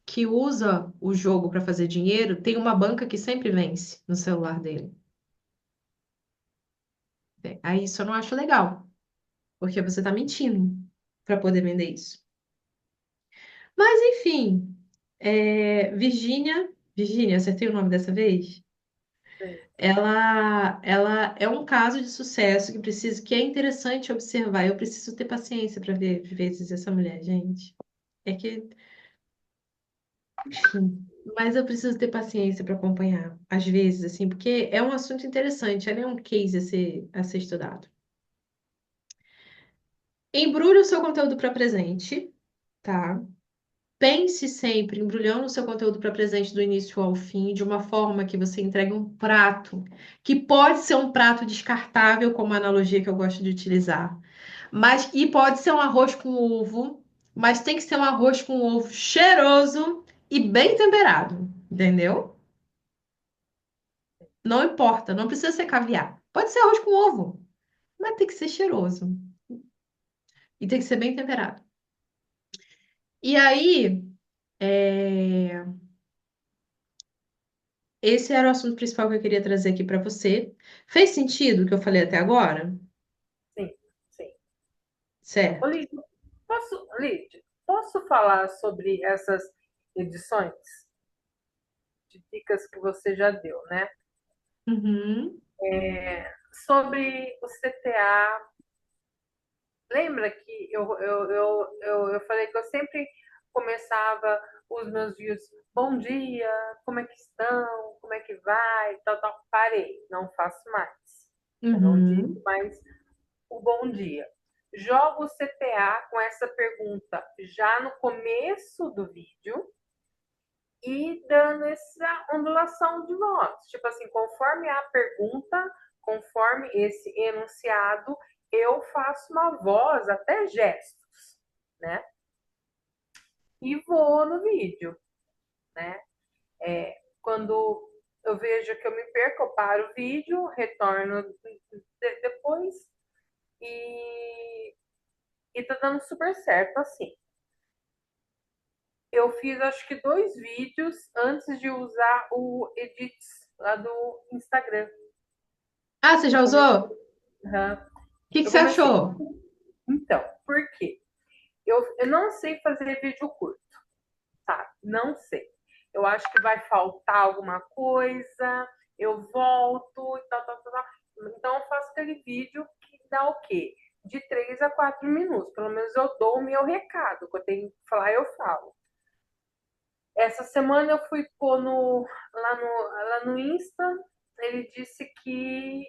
que usa o jogo para fazer dinheiro tem uma banca que sempre vence no celular dele. Aí isso eu não acho legal, porque você está mentindo para poder vender isso. Mas, enfim, Virgínia, acertei o nome dessa vez? Sim, Ela é um caso de sucesso que é interessante observar. Eu preciso ter paciência para ver, às vezes, essa mulher, gente. É que, enfim, mas eu preciso ter paciência para acompanhar, às vezes, assim, porque é um assunto interessante, ela é um case a ser estudado. Embrulhe o seu conteúdo para presente, tá? Pense sempre embrulhando o seu conteúdo para presente do início ao fim, de uma forma que você entregue um prato, que pode ser um prato descartável, como a analogia que eu gosto de utilizar, mas e pode ser um arroz com ovo, mas tem que ser um arroz com ovo cheiroso e bem temperado, entendeu? Não importa, não precisa ser caviar. Pode ser arroz com ovo, mas tem que ser cheiroso e tem que ser bem temperado. E aí, é, esse era o assunto principal que eu queria trazer aqui para você. Fez sentido o que eu falei até agora? sim, sim. Ô, Certo. Lídia, posso falar sobre essas edições de dicas que você já deu, né? Uhum, Sobre o CTA, lembra que eu falei que eu sempre começava os meus vídeos, bom dia, como é que estão, como é que vai, tal, tal. Parei, não faço mais. Eu não digo uhum. mais o bom dia. Jogo o CTA com essa pergunta já no começo do vídeo e dando essa ondulação de voz. Tipo assim, conforme a pergunta, conforme esse enunciado, eu faço uma voz, até gestos, né? E vou no vídeo, né? Quando eu vejo que eu me perco, eu paro o vídeo, retorno depois e, e tá dando super certo assim. Eu fiz acho que 2 vídeos antes de usar o Edits lá do Instagram. Ah, você Eu já comecei, usou? O uhum. que que eu você comecei. achou? Então, por quê? Eu não sei fazer vídeo curto, tá? Não sei. Eu acho que vai faltar alguma coisa, eu volto e tal, tal, tal, tal. Então, eu faço aquele vídeo que dá o quê? De 3 a 4 minutos. Pelo menos eu dou o meu recado. Que eu tenho que falar, eu falo. Essa semana eu fui pôr lá no Insta, ele disse que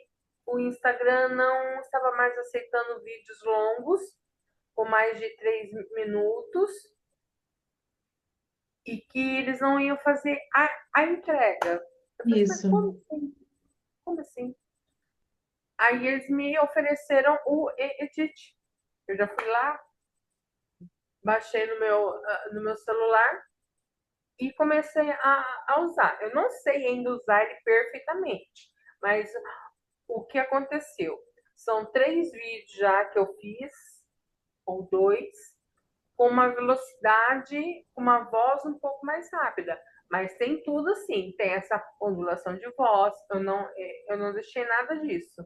o Instagram não estava mais aceitando vídeos longos, com mais de 3 minutos, e que eles não iam fazer a entrega. Eu falei assim, mas Isso. como assim? Como assim? Aí eles me ofereceram o Edit. Eu já fui lá, baixei no meu celular e comecei a usar. Eu não sei ainda usar ele perfeitamente, mas o que aconteceu? São 3 vídeos já que eu fiz, ou 2, com uma velocidade, uma voz um pouco mais rápida. Mas tem tudo assim, tem essa ondulação de voz, eu não deixei nada disso.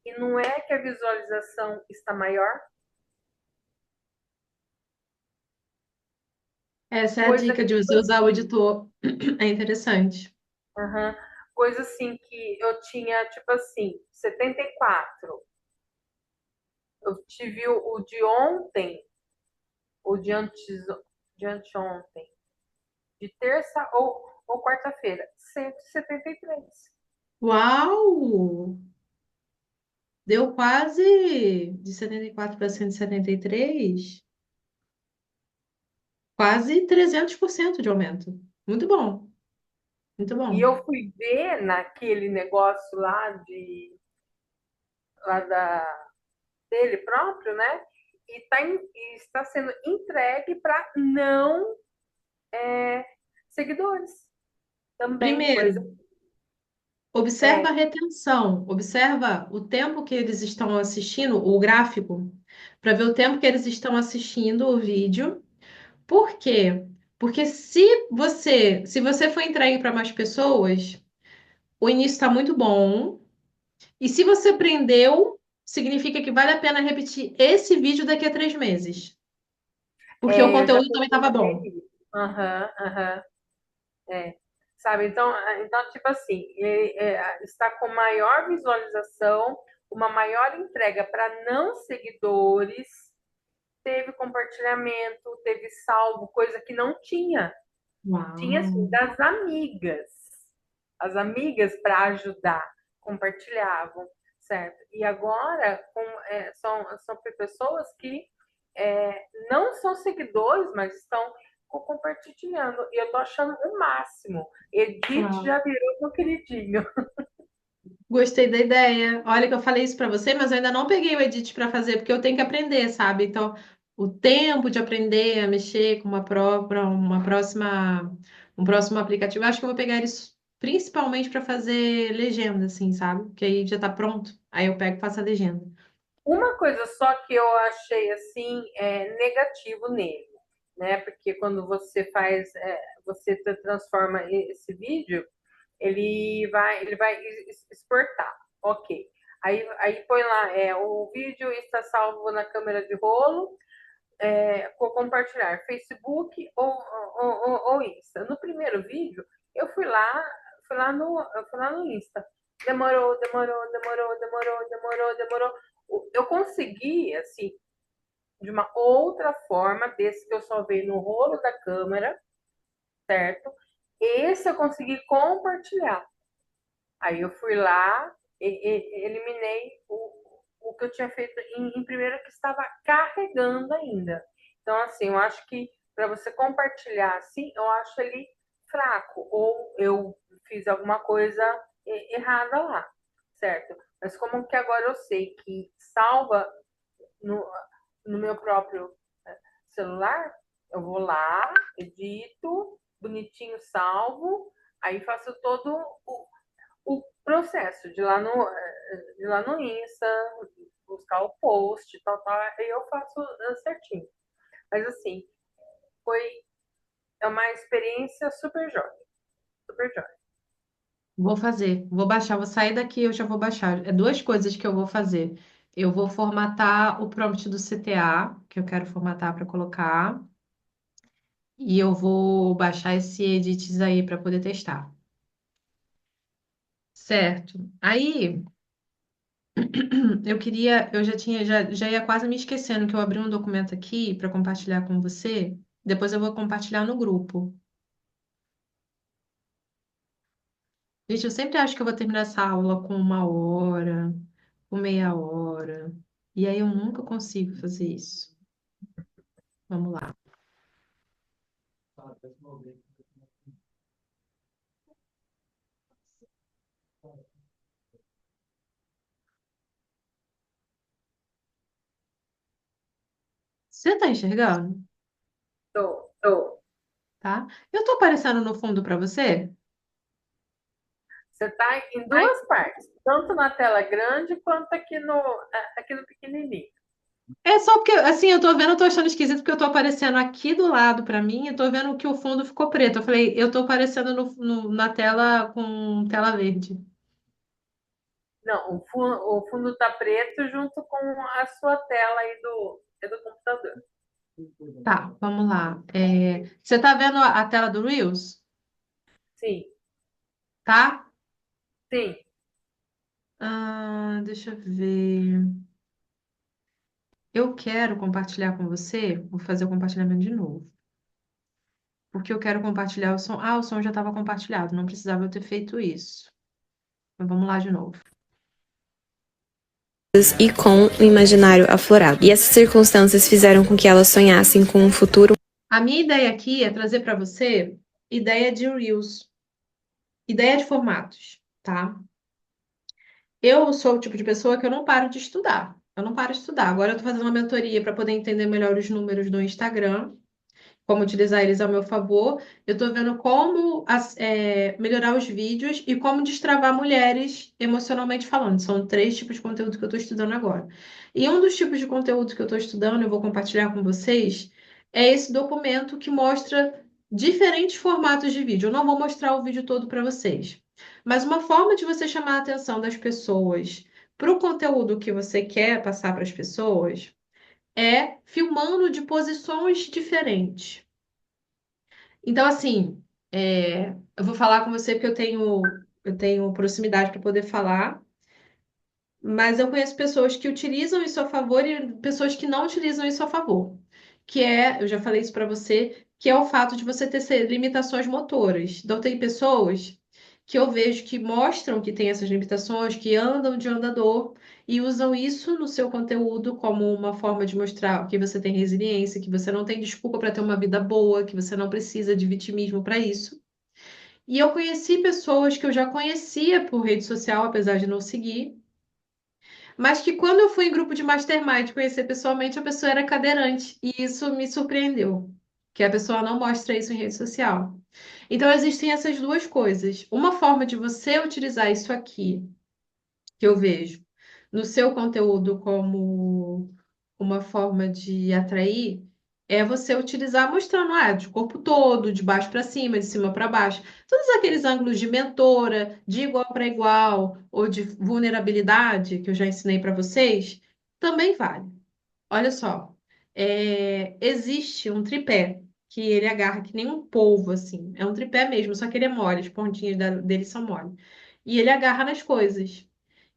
E não é que a visualização está maior, Essa é a coisa dica de que você usar o editor. É interessante. uhum, coisa assim que eu tinha, tipo assim, 74. Eu tive o de ontem, o de anteontem, de terça ou quarta-feira, 173. Uau! Deu quase de 74 para 173, quase 300% de aumento. Muito bom, muito E bom. eu fui ver naquele negócio lá dele próprio, né? E está sendo entregue para não seguidores também, por Primeiro, exemplo. observa a retenção, observa o tempo que eles estão assistindo, o gráfico, para ver o tempo que eles estão assistindo o vídeo. Por quê? Porque se você for entregue para mais pessoas, o início está muito bom. E se você prendeu, significa que vale a pena repetir esse vídeo daqui a 3 meses. Porque o Eu já conteúdo também estava percebi bom. isso. Aham, aham. É, sabe? Então, tipo assim, está com maior visualização, uma maior entrega para não seguidores, teve compartilhamento, teve salvo, coisa que não tinha. Tinha, Uau! assim, das amigas. As amigas para ajudar, compartilhavam, certo? E agora são pessoas que não são seguidores, mas estão compartilhando. E eu tô achando o máximo. Edith Uau! já virou meu queridinho. Gostei da ideia. Olha que eu falei isso para você, mas eu ainda não peguei o Edit para fazer, porque eu tenho que aprender, sabe? Então, o tempo de aprender a mexer com um próximo aplicativo, eu acho que eu vou pegar isso principalmente para fazer legenda, assim, sabe? Porque aí já tá pronto. Aí eu pego e faço a legenda. Uma coisa só que eu achei assim negativo nele, né? Porque quando você transforma esse vídeo, ele vai exportar, ok. Aí põe lá, o vídeo está salvo na câmera de rolo, com compartilhar Facebook ou Insta. No primeiro vídeo, eu fui lá no Insta. Demorou. Eu consegui, assim, de uma outra forma, desse que eu só vejo no rolo da câmera, certo? Esse eu consegui compartilhar. Aí eu fui lá e eliminei o que eu tinha feito em primeiro, que estava carregando ainda. Então, assim, eu acho que para você compartilhar assim, eu acho ele fraco. Ou eu fiz alguma coisa errada lá, certo? Mas como que agora eu sei que salva no, no meu próprio celular, eu vou lá, edito, bonitinho, salvo, aí faço todo o processo de lá no Insta, buscar o post, tal, tal, aí eu faço certinho. Mas assim, foi uma experiência super jóia, super jóia. Vou fazer, vou baixar, vou sair daqui, eu já vou baixar. É duas coisas que eu vou fazer. Eu vou formatar o prompt do CTA, que eu quero formatar para colocar, e eu vou baixar esse edits aí para poder testar. Certo. Aí, eu já ia quase me esquecendo que eu abri um documento aqui para compartilhar com você. Depois eu vou compartilhar no grupo. Gente, eu sempre acho que eu vou terminar essa aula com 1 hora, com meia hora. E aí eu nunca consigo fazer isso. Vamos lá. Você tá enxergando? Tô. Tá? Eu tô aparecendo no fundo para você? Você está em duas partes, tanto na tela grande quanto aqui no pequenininho. É só porque, assim, eu tô vendo, eu tô achando esquisito porque eu tô aparecendo aqui do lado pra mim e tô vendo que o fundo ficou preto. Eu falei, eu tô aparecendo na tela com tela verde. Não, o fundo está preto junto com a sua tela aí do computador. Tá, vamos lá. Você tá vendo a tela do Reels? Sim, Tá? sim. Deixa eu ver. Eu quero compartilhar com você. Vou fazer o compartilhamento de novo. Porque eu quero compartilhar o som. O som já estava compartilhado, não precisava eu ter feito isso. Então vamos lá de novo. E com o imaginário aflorado. E essas circunstâncias fizeram com que elas sonhassem com um futuro. A minha ideia aqui é trazer para você ideia de Reels, ideia de formatos, tá? Eu sou o tipo de pessoa que eu não paro de estudar. Eu não paro de estudar. Agora eu estou fazendo uma mentoria para poder entender melhor os números do Instagram, como utilizar eles ao meu favor. Eu estou vendo como melhorar os vídeos e como destravar mulheres emocionalmente falando. São três tipos de conteúdo que eu estou estudando agora. E um dos tipos de conteúdo que eu estou estudando, eu vou compartilhar com vocês, é esse documento que mostra diferentes formatos de vídeo. Eu não vou mostrar o vídeo todo para vocês, mas uma forma de você chamar a atenção das pessoas para o conteúdo que você quer passar para as pessoas é filmando de posições diferentes. Então, assim, eu vou falar com você porque eu tenho proximidade para poder falar, mas eu conheço pessoas que utilizam isso a favor e pessoas que não utilizam isso a favor. Eu já falei isso para você, que é o fato de você ter limitações motoras. Então, tem pessoas que eu vejo que mostram que tem essas limitações, que andam de andador e usam isso no seu conteúdo como uma forma de mostrar que você tem resiliência, que você não tem desculpa para ter uma vida boa, que você não precisa de vitimismo para isso. E eu conheci pessoas que eu já conhecia por rede social, apesar de não seguir, mas que quando eu fui em grupo de mastermind conhecer pessoalmente, a pessoa era cadeirante. E isso me surpreendeu, que a pessoa não mostra isso em rede social. Então, existem essas duas coisas. Uma forma de você utilizar isso aqui, que eu vejo, no seu conteúdo como uma forma de atrair é você utilizar mostrando de corpo todo, de baixo para cima, de cima para baixo. Todos aqueles ângulos de mentora, de igual para igual ou de vulnerabilidade que eu já ensinei para vocês, também vale. Olha só, existe um tripé que ele agarra que nem um polvo, assim. É um tripé mesmo, só que ele é mole, as pontinhas dele são mole. E ele agarra nas coisas.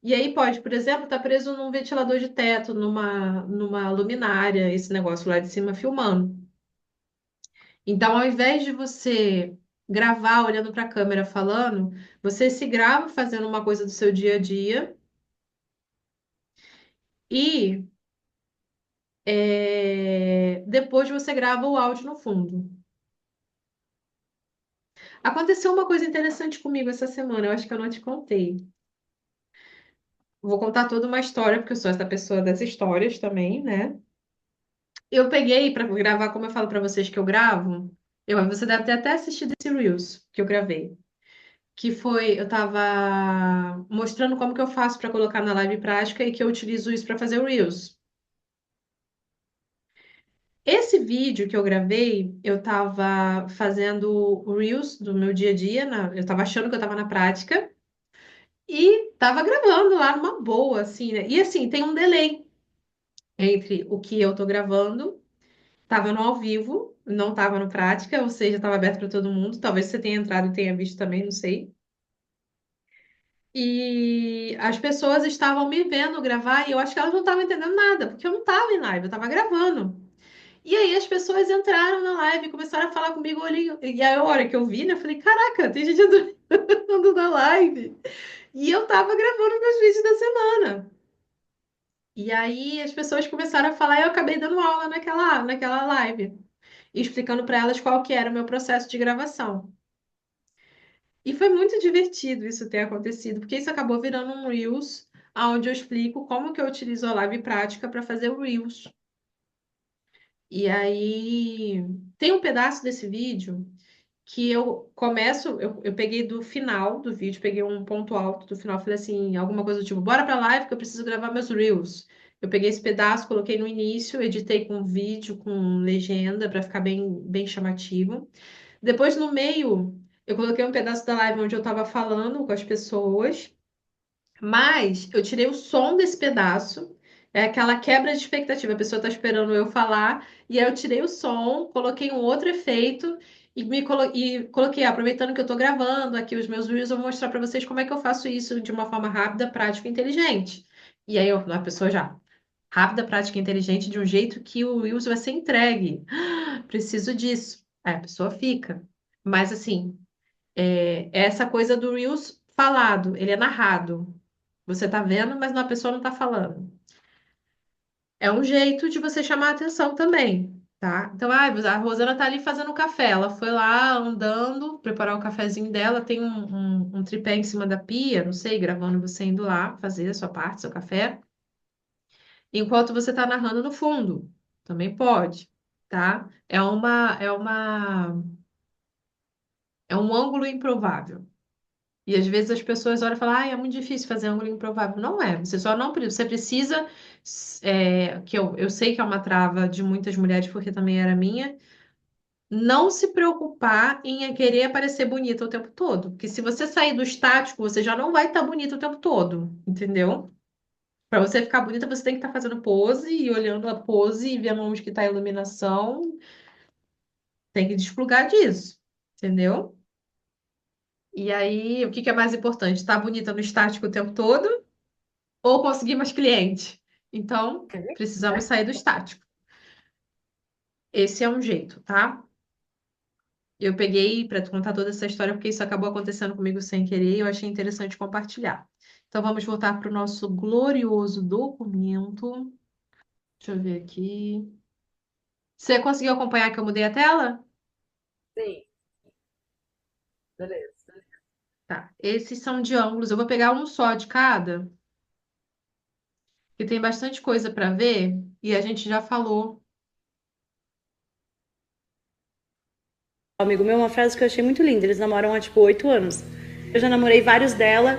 E aí pode, por exemplo, estar preso num ventilador de teto, numa luminária, esse negócio lá de cima filmando. Então, ao invés de você gravar olhando para a câmera falando, você se grava fazendo uma coisa do seu dia a dia e depois você grava o áudio no fundo. Aconteceu uma coisa interessante comigo essa semana, eu acho que eu não te contei. Vou contar toda uma história, porque eu sou essa pessoa das histórias também, né? Eu peguei para gravar, como eu falo para vocês que eu gravo, você deve ter até assistido esse Reels que eu gravei, que foi, eu tava mostrando como que eu faço para colocar na live prática e que eu utilizo isso para fazer o Reels. Esse vídeo que eu gravei, eu tava fazendo o Reels do meu dia a dia, eu tava achando que eu tava na prática e tava gravando lá numa boa, assim, né? E assim, tem um delay entre o que eu tô gravando. Tava no ao vivo, não tava no prática, ou seja, tava aberto para todo mundo. Talvez você tenha entrado e tenha visto também, não sei. E as pessoas estavam me vendo gravar e eu acho que elas não estavam entendendo nada, porque eu não tava em live, eu tava gravando. E aí as pessoas entraram na live e começaram a falar comigo, e aí a hora que eu vi, né, eu falei, caraca, tem gente entrando na live. E eu tava gravando meus vídeos da semana. E aí as pessoas começaram a falar e eu acabei dando aula naquela live. e explicando para elas qual que era o meu processo de gravação. E foi muito divertido isso ter acontecido, porque isso acabou virando um Reels, onde eu explico como que eu utilizo a live prática para fazer o Reels. E aí tem um pedaço desse vídeo que eu começo, eu peguei do final do vídeo, peguei um ponto alto do final, falei assim, alguma coisa do tipo, bora pra live que eu preciso gravar meus Reels. Eu peguei esse pedaço, coloquei no início, editei com vídeo, com legenda, para ficar bem chamativo. Depois, no meio, eu coloquei um pedaço da live onde eu estava falando com as pessoas. Mas eu tirei o som desse pedaço, é aquela quebra de expectativa. A pessoa está esperando eu falar, e aí eu tirei o som, coloquei um outro efeito e coloquei, aproveitando que eu estou gravando aqui os meus vídeos, eu vou mostrar para vocês como é que eu faço isso de uma forma rápida, prática e inteligente. E aí a pessoa já, rápida, prática e inteligente, de um jeito que o Reels vai ser entregue. Preciso disso. Aí a pessoa fica. Mas assim, essa coisa do Reels falado, ele é narrado. Você tá vendo, mas a pessoa não tá falando. É um jeito de você chamar a atenção também, tá? Então, a Rosana tá ali fazendo café. Ela foi lá andando, preparar o cafezinho dela. Tem um tripé em cima da pia, não sei, gravando você indo lá fazer a sua parte, seu café. Enquanto você tá narrando no fundo. Também pode, tá? É um ângulo improvável. E às vezes as pessoas olham e falam, ah, é muito difícil fazer ângulo improvável. Não é, você só não você precisa, que eu sei que é uma trava de muitas mulheres, porque também era minha, não se preocupar em querer aparecer bonita o tempo todo. Porque se você sair do estático, você já não vai estar bonita o tempo todo, entendeu? Para você ficar bonita, você tem que estar fazendo pose e olhando a pose e vendo onde que está a iluminação. Tem que desplugar disso, entendeu? E aí, o que que é mais importante? Estar bonita no estático o tempo todo ou conseguir mais cliente. Então, precisamos sair do estático. Esse é um jeito, tá? Eu peguei para contar toda essa história porque isso acabou acontecendo comigo sem querer e eu achei interessante compartilhar. Então, vamos voltar para o nosso glorioso documento. Deixa eu ver aqui. Você conseguiu acompanhar que eu mudei a tela? Sim, beleza. Tá. Esses são de ângulos. Eu vou pegar um só de cada, que tem bastante coisa para ver e a gente já falou. Um amigo meu, uma frase que eu achei muito linda. Eles namoram há tipo 8 anos. Eu já namorei várias dela,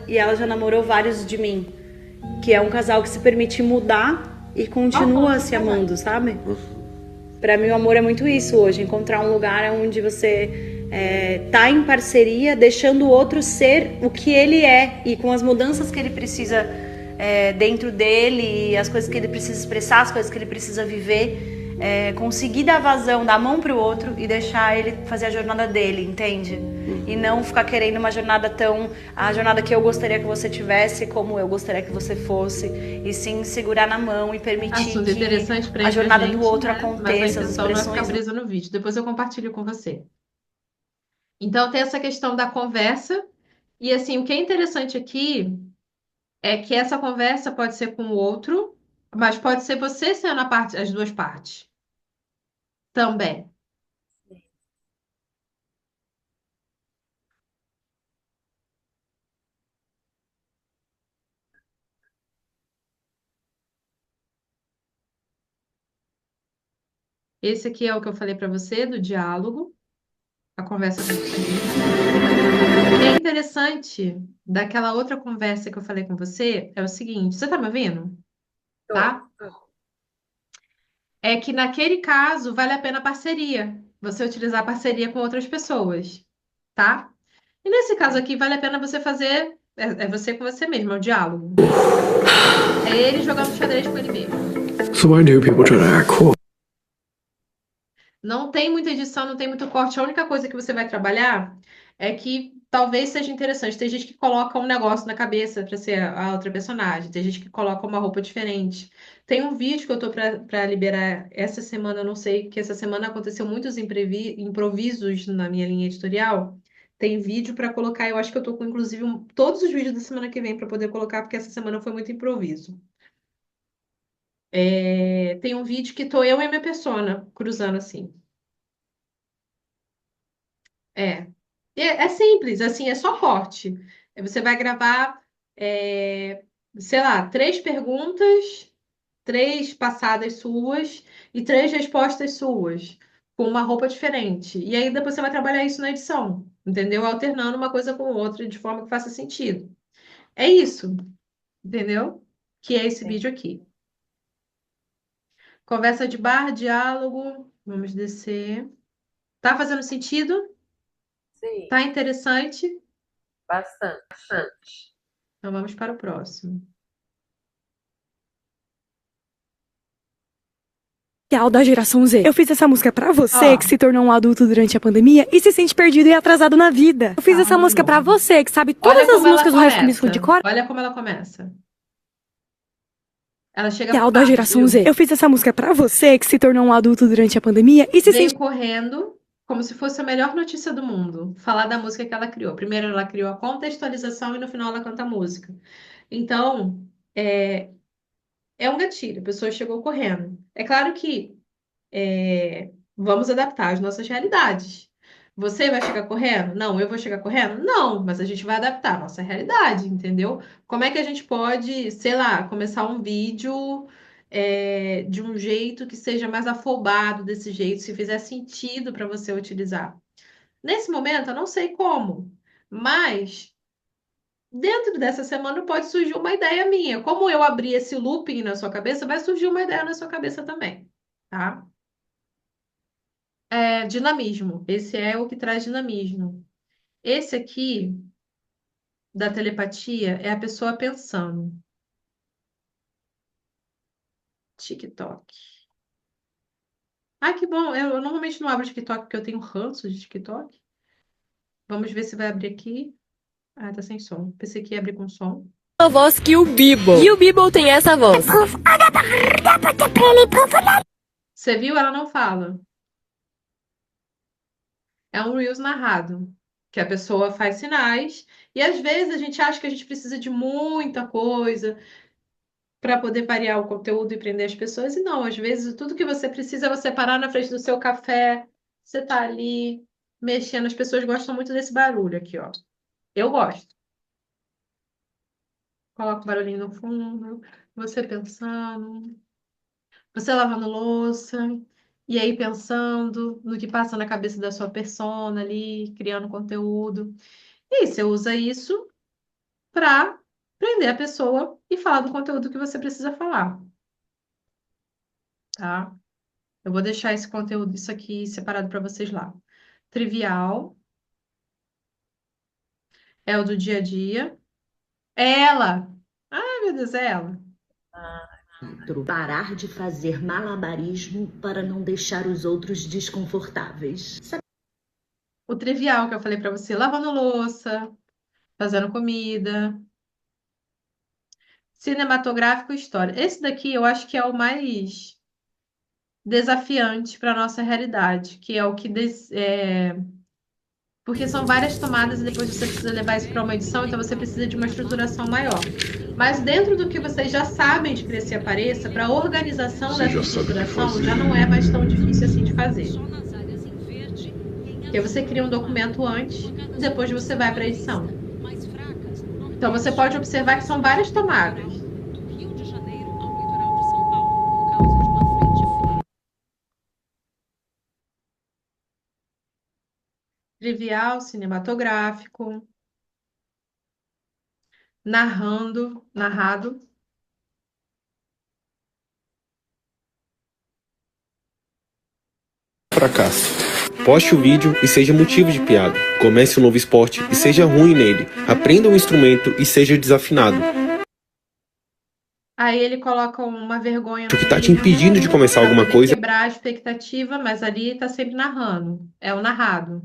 e ela já namorou vários de mim. Que é um casal que se permite mudar e continua se amando, sabe? Pra mim o amor é muito isso hoje, encontrar um lugar onde você tá em parceria, deixando o outro ser o que ele é e com as mudanças que ele precisa dentro dele, e as coisas que ele precisa expressar, as coisas que ele precisa viver. Conseguir dar vazão, dar a mão pro outro e deixar ele fazer a jornada dele, entende? E não ficar querendo uma jornada a jornada que eu gostaria que você tivesse, como eu gostaria que você fosse, e sim segurar na mão e permitir Assunto interessante para que a jornada do outro né? Mas a aconteça, as intenção não é ficar expressões. presa no vídeo. Depois eu compartilho com você. Então, tem essa questão da conversa. E, assim, o que é interessante aqui é que essa conversa pode ser com o outro, mas pode ser você sendo as duas partes também. Esse aqui é o que eu falei para você, do diálogo, a conversa contigo. O que é interessante daquela outra conversa que eu falei com você é o seguinte: você tá me ouvindo? Tô. Tá? É que naquele caso vale a pena a parceria. Você utilizar a parceria com outras pessoas, tá? E nesse caso aqui vale a pena você fazer, é você com você mesmo, é o diálogo. É ele jogando xadrez com ele mesmo. So why do people try to act cool? Não tem muita edição, não tem muito corte. A única coisa que você vai trabalhar é que talvez seja interessante. Tem gente que coloca um negócio na cabeça para ser a outra personagem, tem gente que coloca uma roupa diferente. Tem um vídeo que eu tô para liberar essa semana, eu não sei, que essa semana aconteceu muitos improvisos na minha linha editorial. Tem vídeo para colocar, eu acho que eu tô com inclusive todos os vídeos da semana que vem para poder colocar, porque essa semana foi muito improviso. Tem um vídeo que tô eu e a minha persona cruzando assim. É. É simples, assim, é só corte. Você vai gravar, é, sei lá, 3 perguntas, 3 passadas suas e 3 respostas suas, com uma roupa diferente. E aí depois você vai trabalhar isso na edição, entendeu? Alternando uma coisa com outra de forma que faça sentido. É isso, entendeu? Que é esse Sim, vídeo aqui. Conversa de bar, diálogo. Vamos descer. Tá fazendo sentido? sim, Tá interessante? bastante. Então vamos para o próximo. Da geração Z. Eu fiz essa música pra você Ó, que se tornou um adulto durante a pandemia e se sente perdido e atrasado na vida. Eu fiz essa calma, música pra amor. você que sabe Olha todas as como ela músicas do High School Musical de começa. cor. Olha como ela começa. Ela chega por Da baixo, geração Z. viu? Eu fiz essa música pra você que se tornou um adulto durante a pandemia e se Veio sente correndo como se fosse a melhor notícia do mundo. Falar da música que ela criou. Primeiro ela criou a contextualização e no final ela canta a música. Então, é um gatilho. A pessoa chegou correndo. É claro que vamos adaptar as nossas realidades. Você vai chegar correndo? Não, eu vou chegar correndo? Não, mas a gente vai adaptar a nossa realidade, entendeu? Como é que a gente pode, sei lá, começar um vídeo de um jeito que seja mais afobado desse jeito, se fizer sentido para você utilizar? Nesse momento, eu não sei como, mas dentro dessa semana pode surgir uma ideia minha. Como eu abri esse looping na sua cabeça, vai surgir uma ideia na sua cabeça também, tá? Dinamismo. Esse é o que traz dinamismo. Esse aqui, da telepatia, é a pessoa pensando. TikTok. Ah, que bom. Eu normalmente não abro TikTok porque eu tenho ranço de TikTok. Vamos ver se vai abrir aqui. Ah, tá sem som. Pensei que ia abrir com som. A voz que o Beeble. E o Beeble tem essa voz. Você viu? Ela não fala. É um Reels narrado, que a pessoa faz sinais. E às vezes a gente acha que a gente precisa de muita coisa para poder variar o conteúdo e prender as pessoas. E não, às vezes tudo que você precisa é você parar na frente do seu café, você tá ali mexendo. As pessoas gostam muito desse barulho aqui, ó. Eu gosto. Coloca o barulhinho no fundo, você pensando, você lavando louça, e aí pensando no que passa na cabeça da sua persona ali, criando conteúdo. E você usa isso para prender a pessoa e falar do conteúdo que você precisa falar, tá? Eu vou deixar esse conteúdo, isso aqui separado para vocês lá. Trivial é o do dia a dia. É ela. Ai, meu Deus, é ela. Parar de fazer malabarismo para não deixar os outros desconfortáveis. O trivial que eu falei para você, lavando louça, fazendo comida. Cinematográfico e história. Esse daqui eu acho que é o mais desafiante para nossa realidade, que é o que porque são várias tomadas e depois você precisa levar isso para uma edição, então você precisa de uma estruturação maior. Mas dentro do que vocês já sabem de Crescer e Apareça, para a organização dessa estruturação já não é mais tão difícil assim de fazer. Porque você cria um documento antes, depois você vai para a edição. Então você pode observar que são várias tomadas. Trivial, cinematográfico, narrado. Fracasso. Poste o vídeo e seja motivo de piada. Comece um novo esporte e seja ruim nele. Aprenda um instrumento e seja desafinado. Aí ele coloca uma vergonha O que no tá te vídeo impedindo de começar pra alguma poder coisa quebrar a expectativa, mas ali tá sempre narrando. É o narrado.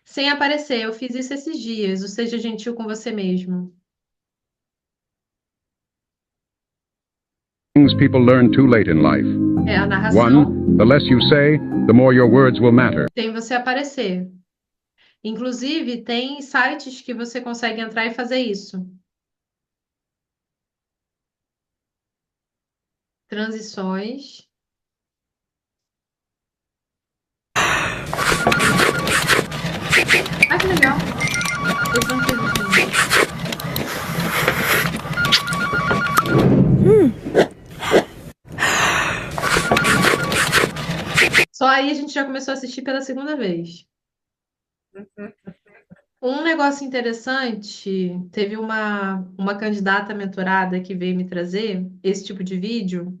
Sem aparecer, eu fiz isso esses dias. Ou seja gentil com você mesmo. Things people learn too late in life. É a narração. 1. The less you say, the more your words will matter. Tem você aparecer. Inclusive, tem sites que você consegue entrar e fazer isso. transições. Ah, que legal. Esse não tinha visto ainda. Só aí a gente já começou a assistir pela segunda vez. Um negócio interessante, teve uma candidata mentorada que veio me trazer esse tipo de vídeo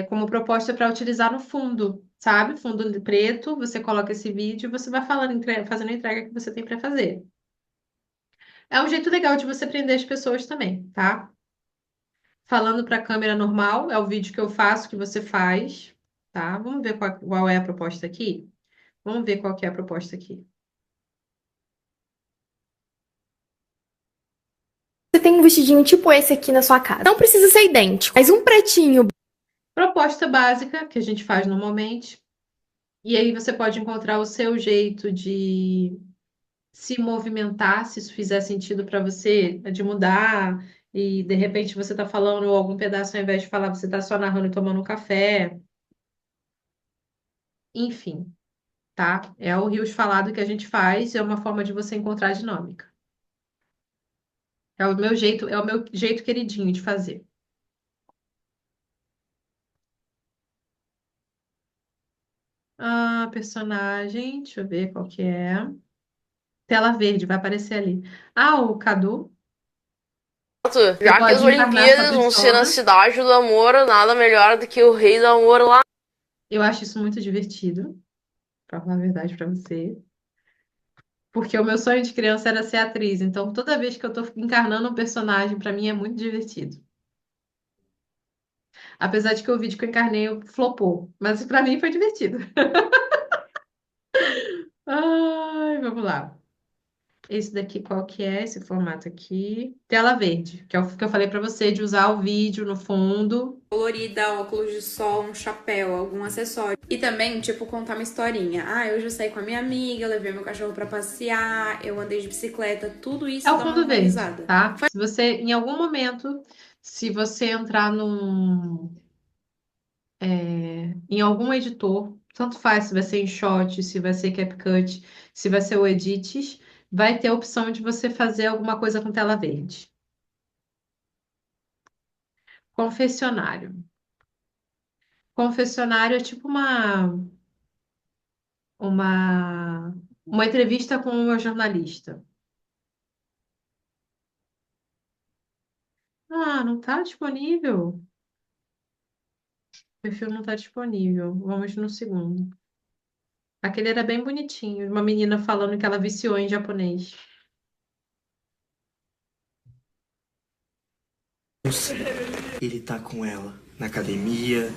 como proposta para utilizar no fundo, sabe? Fundo preto, você coloca esse vídeo e você vai falando, fazendo a entrega que você tem para fazer. É um jeito legal de você prender as pessoas também, tá? Falando para a câmera normal, é o vídeo que eu faço, que você faz, tá? Vamos ver qual é a proposta aqui? Vamos ver qual que é a proposta aqui. Você tem um vestidinho tipo esse aqui na sua casa. Não precisa ser idêntico, mas um pretinho. Proposta básica, que a gente faz normalmente. E aí você pode encontrar o seu jeito de se movimentar, se isso fizer sentido para você, de mudar. E de repente você está falando algum pedaço, ao invés de falar, você está só narrando e tomando um café. Enfim, tá? É o rios falado que a gente faz, é uma forma de você encontrar a dinâmica. É o meu jeito queridinho de fazer. Ah, personagem, deixa eu ver qual que é. Tela verde, vai aparecer ali. Ah, o Cadu. Você Já que as pode encarnar essa Olimpíadas vão ser na persona. cidade do amor, nada melhor do que o rei do amor lá. Eu acho isso muito divertido, pra falar a verdade pra você. Porque o meu sonho de criança era ser atriz. Então, toda vez que eu tô encarnando um personagem, pra mim é muito divertido. Apesar de que o vídeo que eu encarnei flopou. Mas pra mim foi divertido. Ai, vamos lá. Esse daqui, qual que é? Esse formato aqui. Tela verde, que é o que eu falei pra você, de usar o vídeo no fundo. Colorida, óculos de sol, um chapéu, algum acessório. E também, tipo, contar uma historinha. Ah, hoje eu saí com a minha amiga, eu levei meu cachorro pra passear, eu andei de bicicleta, tudo isso É o dá fundo uma verde, risada. tá? Se você, em algum momento, se você entrar em algum editor, tanto faz se vai ser InShot, se vai ser CapCut, se vai ser o Edits, vai ter a opção de você fazer alguma coisa com tela verde. Confessionário. Confessionário é tipo uma, uma entrevista com uma jornalista. Ah, não está disponível. O perfil não está disponível. Vamos no segundo. Aquele era bem bonitinho. Uma menina falando que ela viciou em japonês. Ele tá com ela na academia,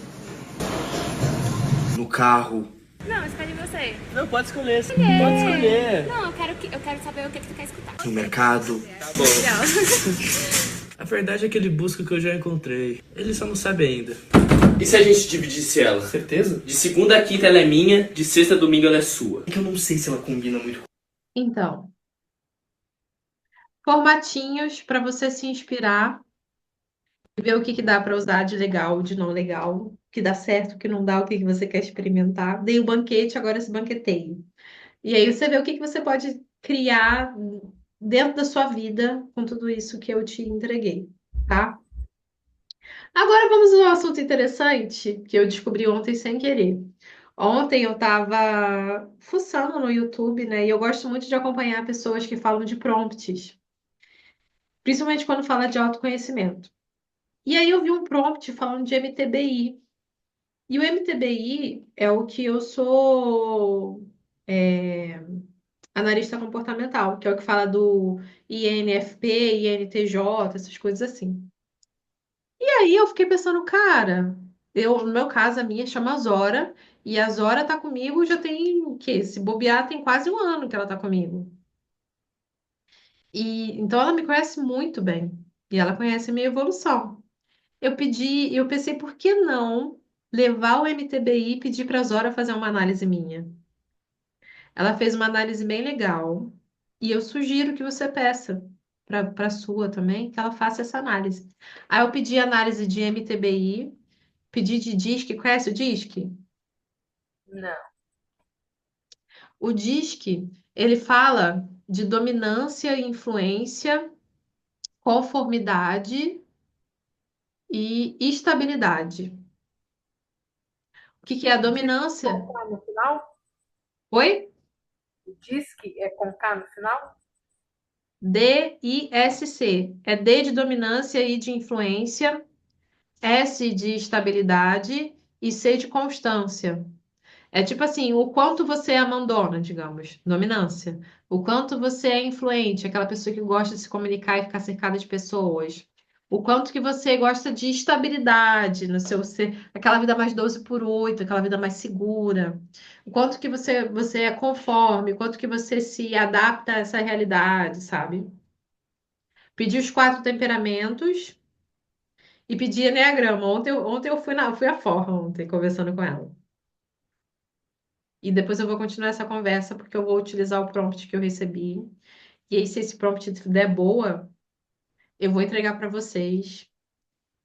no carro. Não, escolhe você. Não, pode escolher. Escolher. Pode escolher. Não, eu quero saber o que tu quer escutar. No mercado. Bom. Legal. A verdade é que ele busca o que eu já encontrei. Ele só não sabe ainda. E se a gente dividisse ela? Certeza? De segunda a quinta ela é minha, de sexta a domingo ela é sua. É que eu não sei se ela combina muito. Então, formatinhos para você se inspirar e ver o que que dá para usar de legal, de não legal, o que dá certo, o que não dá, o que que você quer experimentar. Dei o banquete, agora esse banqueteio. E aí você vê o que que você pode criar dentro da sua vida com tudo isso que eu te entreguei, tá? Agora vamos a um assunto interessante que eu descobri ontem sem querer. Ontem eu estava fuçando no YouTube, né? E eu gosto muito de acompanhar pessoas que falam de prompts, principalmente quando fala de autoconhecimento. E aí eu vi um prompt falando de MTBI. E o MTBI é o que eu sou analista comportamental, que é o que fala do INFP, INTJ, essas coisas assim. E aí eu fiquei pensando, cara, no meu caso, a minha chama Zora, e a Zora tá comigo já tem o quê? Se bobear, tem quase um ano que ela tá comigo. E então ela me conhece muito bem. E ela conhece a minha evolução. Eu pensei, por que não levar o MTBI e pedir para a Zora fazer uma análise minha? Ela fez uma análise bem legal. E eu sugiro que você peça. para sua também, que ela faça essa análise. Aí eu pedi análise de MTBI, pedi de DISC, conhece o DISC? Não. O DISC, ele fala de dominância, influência, conformidade e estabilidade. O que que é a dominância? Com K no final? Oi? DISC é com K no final? DISC. É D de dominância, I de influência, S de estabilidade e C de constância. É tipo assim, o quanto você é mandona, digamos, dominância. O quanto você é influente, aquela pessoa que gosta de se comunicar e ficar cercada de pessoas. O quanto que você gosta de estabilidade no seu ser, aquela vida mais 12/8, aquela vida mais segura. O quanto que você é conforme, o quanto que você se adapta a essa realidade, sabe? Pedi os 4 temperamentos e pedi enneagrama. Ontem eu fui à forra ontem, conversando com ela. E depois eu vou continuar essa conversa, porque eu vou utilizar o prompt que eu recebi. E aí, se esse prompt der boa, eu vou entregar para vocês,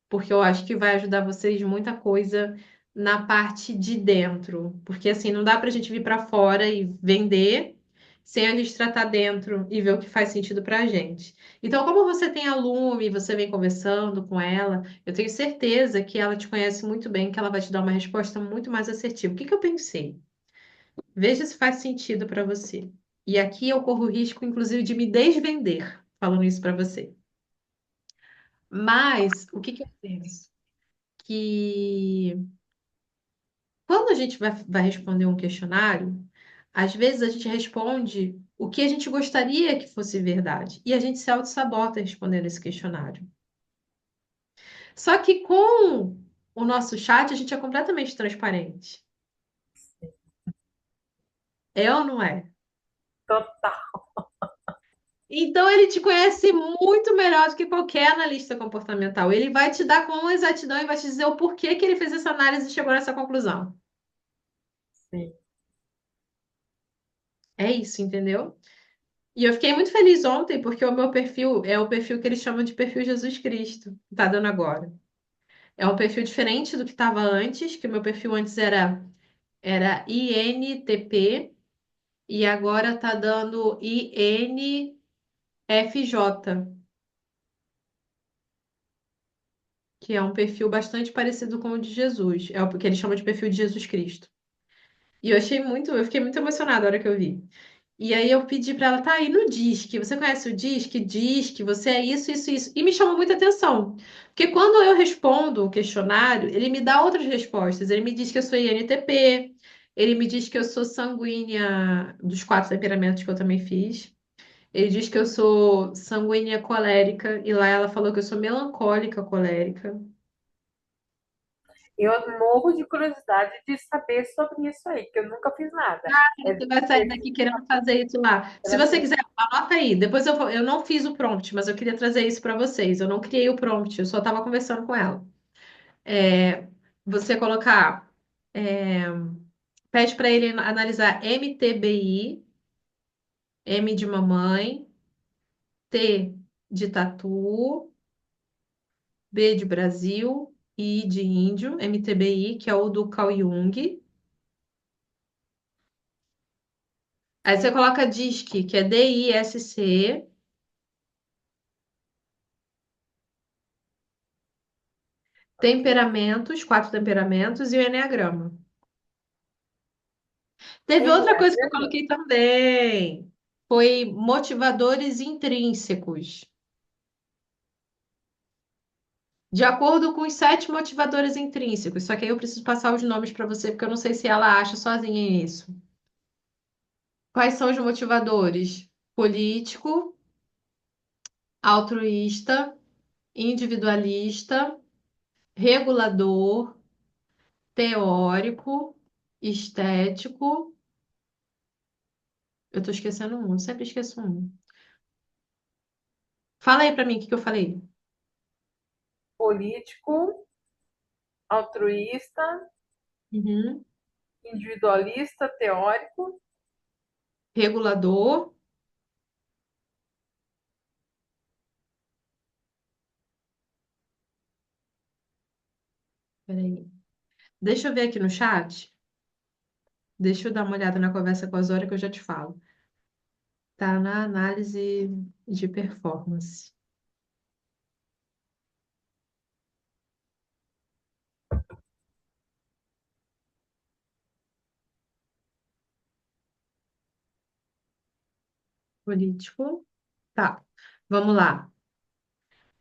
porque eu acho que vai ajudar vocês muita coisa na parte de dentro. Porque assim, não dá para a gente vir para fora e vender sem a gente tratar dentro e ver o que faz sentido para a gente. Então, como você tem a Lume, você vem conversando com ela, eu tenho certeza que ela te conhece muito bem, que ela vai te dar uma resposta muito mais assertiva. O que que eu pensei? Veja se faz sentido para você. E aqui eu corro o risco, inclusive, de me desvender falando isso para você. Mas o que que eu penso? Que quando a gente vai responder um questionário, às vezes a gente responde o que a gente gostaria que fosse verdade. E a gente se auto-sabota respondendo esse questionário. Só que com o nosso chat, a gente é completamente transparente. É ou não é? Total. Então, ele te conhece muito melhor do que qualquer analista comportamental. Ele vai te dar com exatidão e vai te dizer o porquê que ele fez essa análise e chegou nessa conclusão. Sim. É isso, entendeu? E eu fiquei muito feliz ontem, porque o meu perfil é o perfil que eles chamam de perfil Jesus Cristo, que tá dando agora. É um perfil diferente do que estava antes, que o meu perfil antes era INTP, e agora tá dando INFJ. Que é um perfil bastante parecido com o de Jesus. É o que eles chamam de perfil de Jesus Cristo. E eu fiquei muito emocionada na hora que eu vi. E aí eu pedi para ela, tá aí no Disque, você conhece o Disque? Disque, você é isso, isso, isso. E me chamou muita atenção. Porque quando eu respondo o questionário, ele me dá outras respostas. Ele me diz que eu sou INTP, ele me diz que eu sou sanguínea dos 4 temperamentos que eu também fiz. Ele diz que eu sou sanguínea colérica, e lá ela falou que eu sou melancólica colérica. Eu morro de curiosidade de saber sobre isso aí, que eu nunca fiz nada. Você vai sair daqui querendo fazer isso lá. Se você quiser, anota aí. Depois eu não fiz o prompt, mas eu queria trazer isso para vocês. Eu não criei o prompt, eu só estava conversando com ela. É, você colocar, é, pede para ele analisar MTBI, M de mamãe, T de tatu, B de Brasil, I de índio, MTBI, que é o do Carl Jung. Aí você coloca DISC, que é DISC. Temperamentos, 4 temperamentos e o enneagrama. Teve outra coisa que eu coloquei também. Foi motivadores intrínsecos. De acordo com os 7 motivadores intrínsecos. Só que aí eu preciso passar os nomes para você, porque eu não sei se ela acha sozinha isso. Quais são os motivadores? Político, altruísta, individualista, regulador, teórico, estético. Eu tô esquecendo um, eu sempre esqueço um. Fala aí pra mim o que que eu falei. Político, altruísta, Uhum. individualista, teórico, Regulador, Peraí. Deixa eu ver aqui no chat. Deixa eu dar uma olhada na conversa com a Zora que eu já te falo. Tá na análise de performance. Político. Tá. Vamos lá.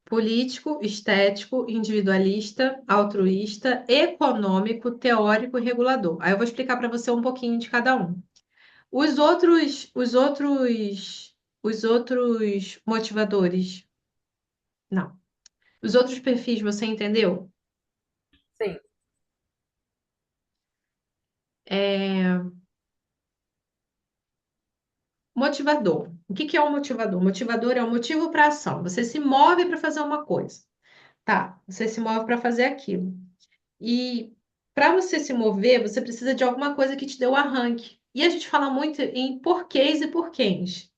Político, estético, individualista, altruísta, econômico, teórico e regulador. Aí eu vou explicar para você um pouquinho de cada um. Os outros motivadores. Não. Os outros perfis, você entendeu? Sim. Motivador. O que que é um motivador? Motivador é um motivo para ação. Você se move para fazer uma coisa. Tá, você se move para fazer aquilo. E para você se mover, você precisa de alguma coisa que te dê o arranque. E a gente fala muito em porquês e porquês.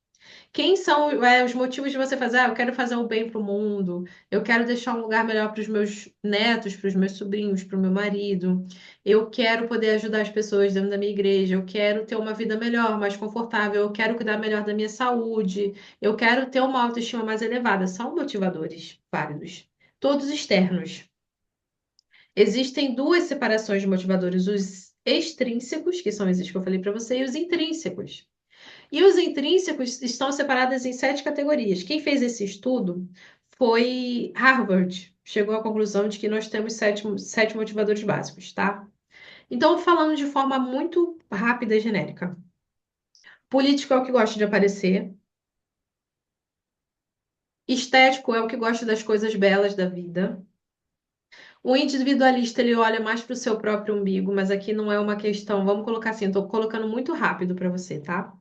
Quem são os motivos de você fazer? Ah, eu quero fazer o bem para o mundo, eu quero deixar um lugar melhor para os meus netos, para os meus sobrinhos, para o meu marido, eu quero poder ajudar as pessoas dentro da minha igreja, eu quero ter uma vida melhor, mais confortável, eu quero cuidar melhor da minha saúde, eu quero ter uma autoestima mais elevada. São motivadores válidos, todos externos. Existem duas separações de motivadores, os extrínsecos, que são esses que eu falei para você, e os intrínsecos. E os intrínsecos estão separados em 7 categorias. Quem fez esse estudo foi Harvard. Chegou à conclusão de que nós temos sete motivadores básicos, tá? Então, falando de forma muito rápida e genérica. Político é o que gosta de aparecer. Estético é o que gosta das coisas belas da vida. O individualista, ele olha mais para o seu próprio umbigo, mas aqui não é uma questão. Vamos colocar assim, estou colocando muito rápido para você, tá?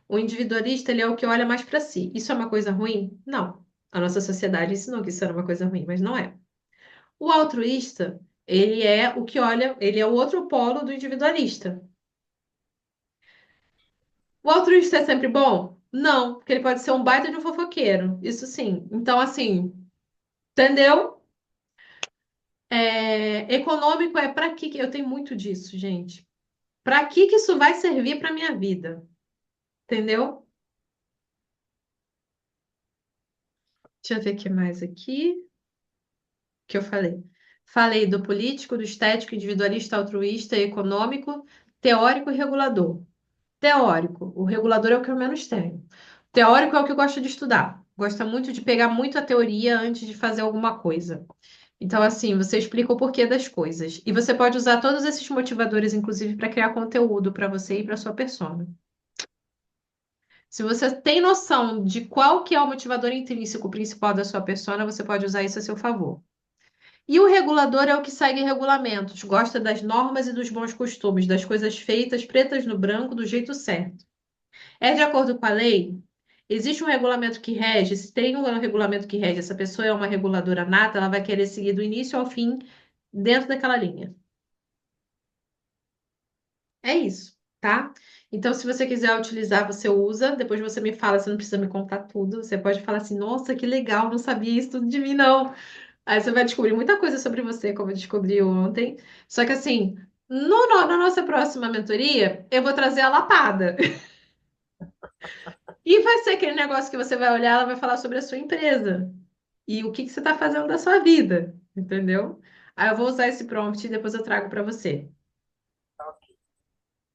O individualista, ele é o que olha mais para si. Isso é uma coisa ruim? Não. A nossa sociedade ensinou que isso era uma coisa ruim, mas não é. O altruísta, ele é o que olha, ele é o outro polo do individualista. O altruísta é sempre bom? Não, porque ele pode ser um baita de um fofoqueiro. Isso sim. Então, assim, entendeu? Econômico é para que eu tenho muito disso, gente. Para que isso vai servir para minha vida? Entendeu? Deixa eu ver o que mais aqui que eu falei. Falei do político, do estético, individualista, altruísta, econômico, teórico e regulador. Teórico, o regulador é o que eu menos tenho. Teórico é o que eu gosto de estudar. Gosta muito de pegar muito a teoria antes de fazer alguma coisa. Então, assim, você explica o porquê das coisas. E você pode usar todos esses motivadores, inclusive, para criar conteúdo para você e para sua persona. Se você tem noção de qual que é o motivador intrínseco principal da sua persona, você pode usar isso a seu favor. E o regulador é o que segue regulamentos, gosta das normas e dos bons costumes, das coisas feitas pretas no branco do jeito certo. É de acordo com a lei? Existe um regulamento que rege? Se tem um regulamento que rege, essa pessoa é uma reguladora nata, ela vai querer seguir do início ao fim dentro daquela linha. É isso, tá? Então, se você quiser utilizar, você usa. Depois você me fala, você não precisa me contar tudo. Você pode falar assim: nossa, que legal, não sabia isso tudo de mim, não. Aí você vai descobrir muita coisa sobre você, como eu descobri ontem. Só que assim, na nossa próxima mentoria, eu vou trazer a lapada. E vai ser aquele negócio que você vai olhar, ela vai falar sobre a sua empresa. E o que que você está fazendo da sua vida, entendeu? Aí eu vou usar esse prompt e depois eu trago para você.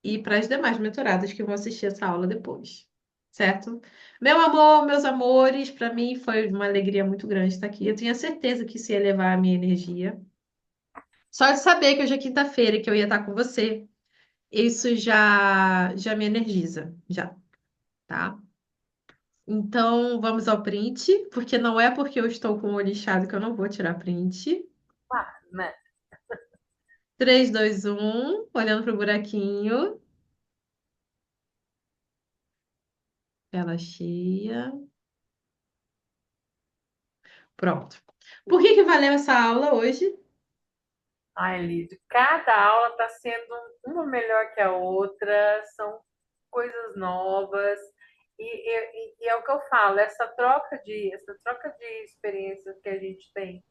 E para as demais mentoradas que vão assistir essa aula depois. Certo? Meu amor, meus amores, para mim foi uma alegria muito grande estar aqui. Eu tinha certeza que isso ia levar a minha energia. Só de saber que hoje é quinta-feira e que eu ia estar com você, isso já me energiza, já, tá? Então, vamos ao print, porque não é porque eu estou com o olho inchado que eu não vou tirar print. Ah, né? 3, 2, 1, olhando pro buraquinho. Tela cheia. Pronto. Por que que valeu essa aula hoje? Ai, Lídio, cada aula está sendo uma melhor que a outra, são coisas novas. E é o que eu falo, essa troca de experiências que a gente tem,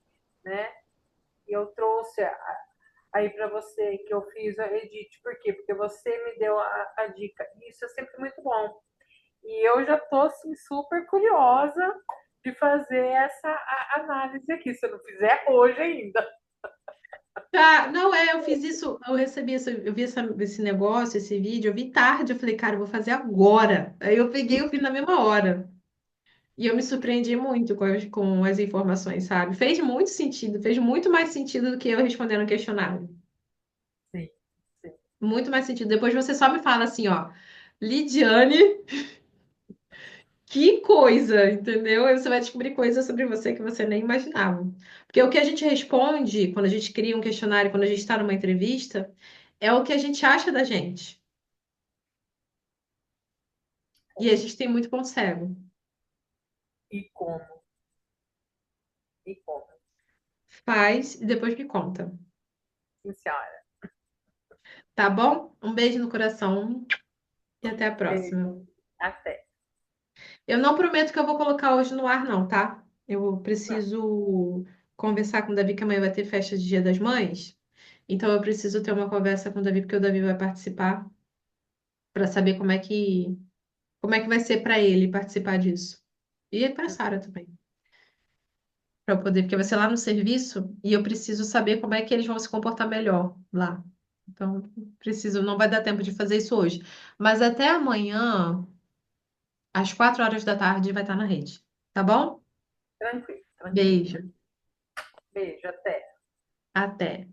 né? E eu trouxe aí para você que eu fiz a edit. Por quê? Porque você me deu a dica. E isso é sempre muito bom. E eu já estou assim, super curiosa de fazer essa análise aqui. Se eu não fizer hoje ainda. Tá, não eu fiz isso, eu recebi eu vi esse negócio, esse vídeo, eu vi tarde, eu falei, cara, eu vou fazer agora. Aí eu peguei, eu fiz na mesma hora. E eu me surpreendi muito com as informações, sabe? Fez muito sentido, fez muito mais sentido do que eu respondendo o questionário. Sim, sim. Muito mais sentido. Depois você só me fala assim, ó, Lidiane, que coisa, entendeu? Aí você vai descobrir coisas sobre você que você nem imaginava. Porque o que a gente responde quando a gente cria um questionário, quando a gente está numa entrevista, é o que a gente acha da gente. E a gente tem muito ponto cego. E como? E como? Faz e depois me conta. Sim, senhora. Tá bom? Um beijo no coração e até a próxima. Beijo. Até. Eu não prometo que eu vou colocar hoje no ar, não, tá? Eu preciso conversar com o Davi, que amanhã vai ter festa de Dia das Mães. Então eu preciso ter uma conversa com o Davi, porque o Davi vai participar, para saber como é que vai ser para ele participar disso. E para Sara também. Para eu poder, porque vai ser lá no serviço e eu preciso saber como é que eles vão se comportar melhor lá. Então, preciso, não vai dar tempo de fazer isso hoje. Mas até amanhã, às 4 horas da tarde, vai estar na rede. Tá bom? Tranquilo, tranquilo. Beijo. Beijo, até. Até.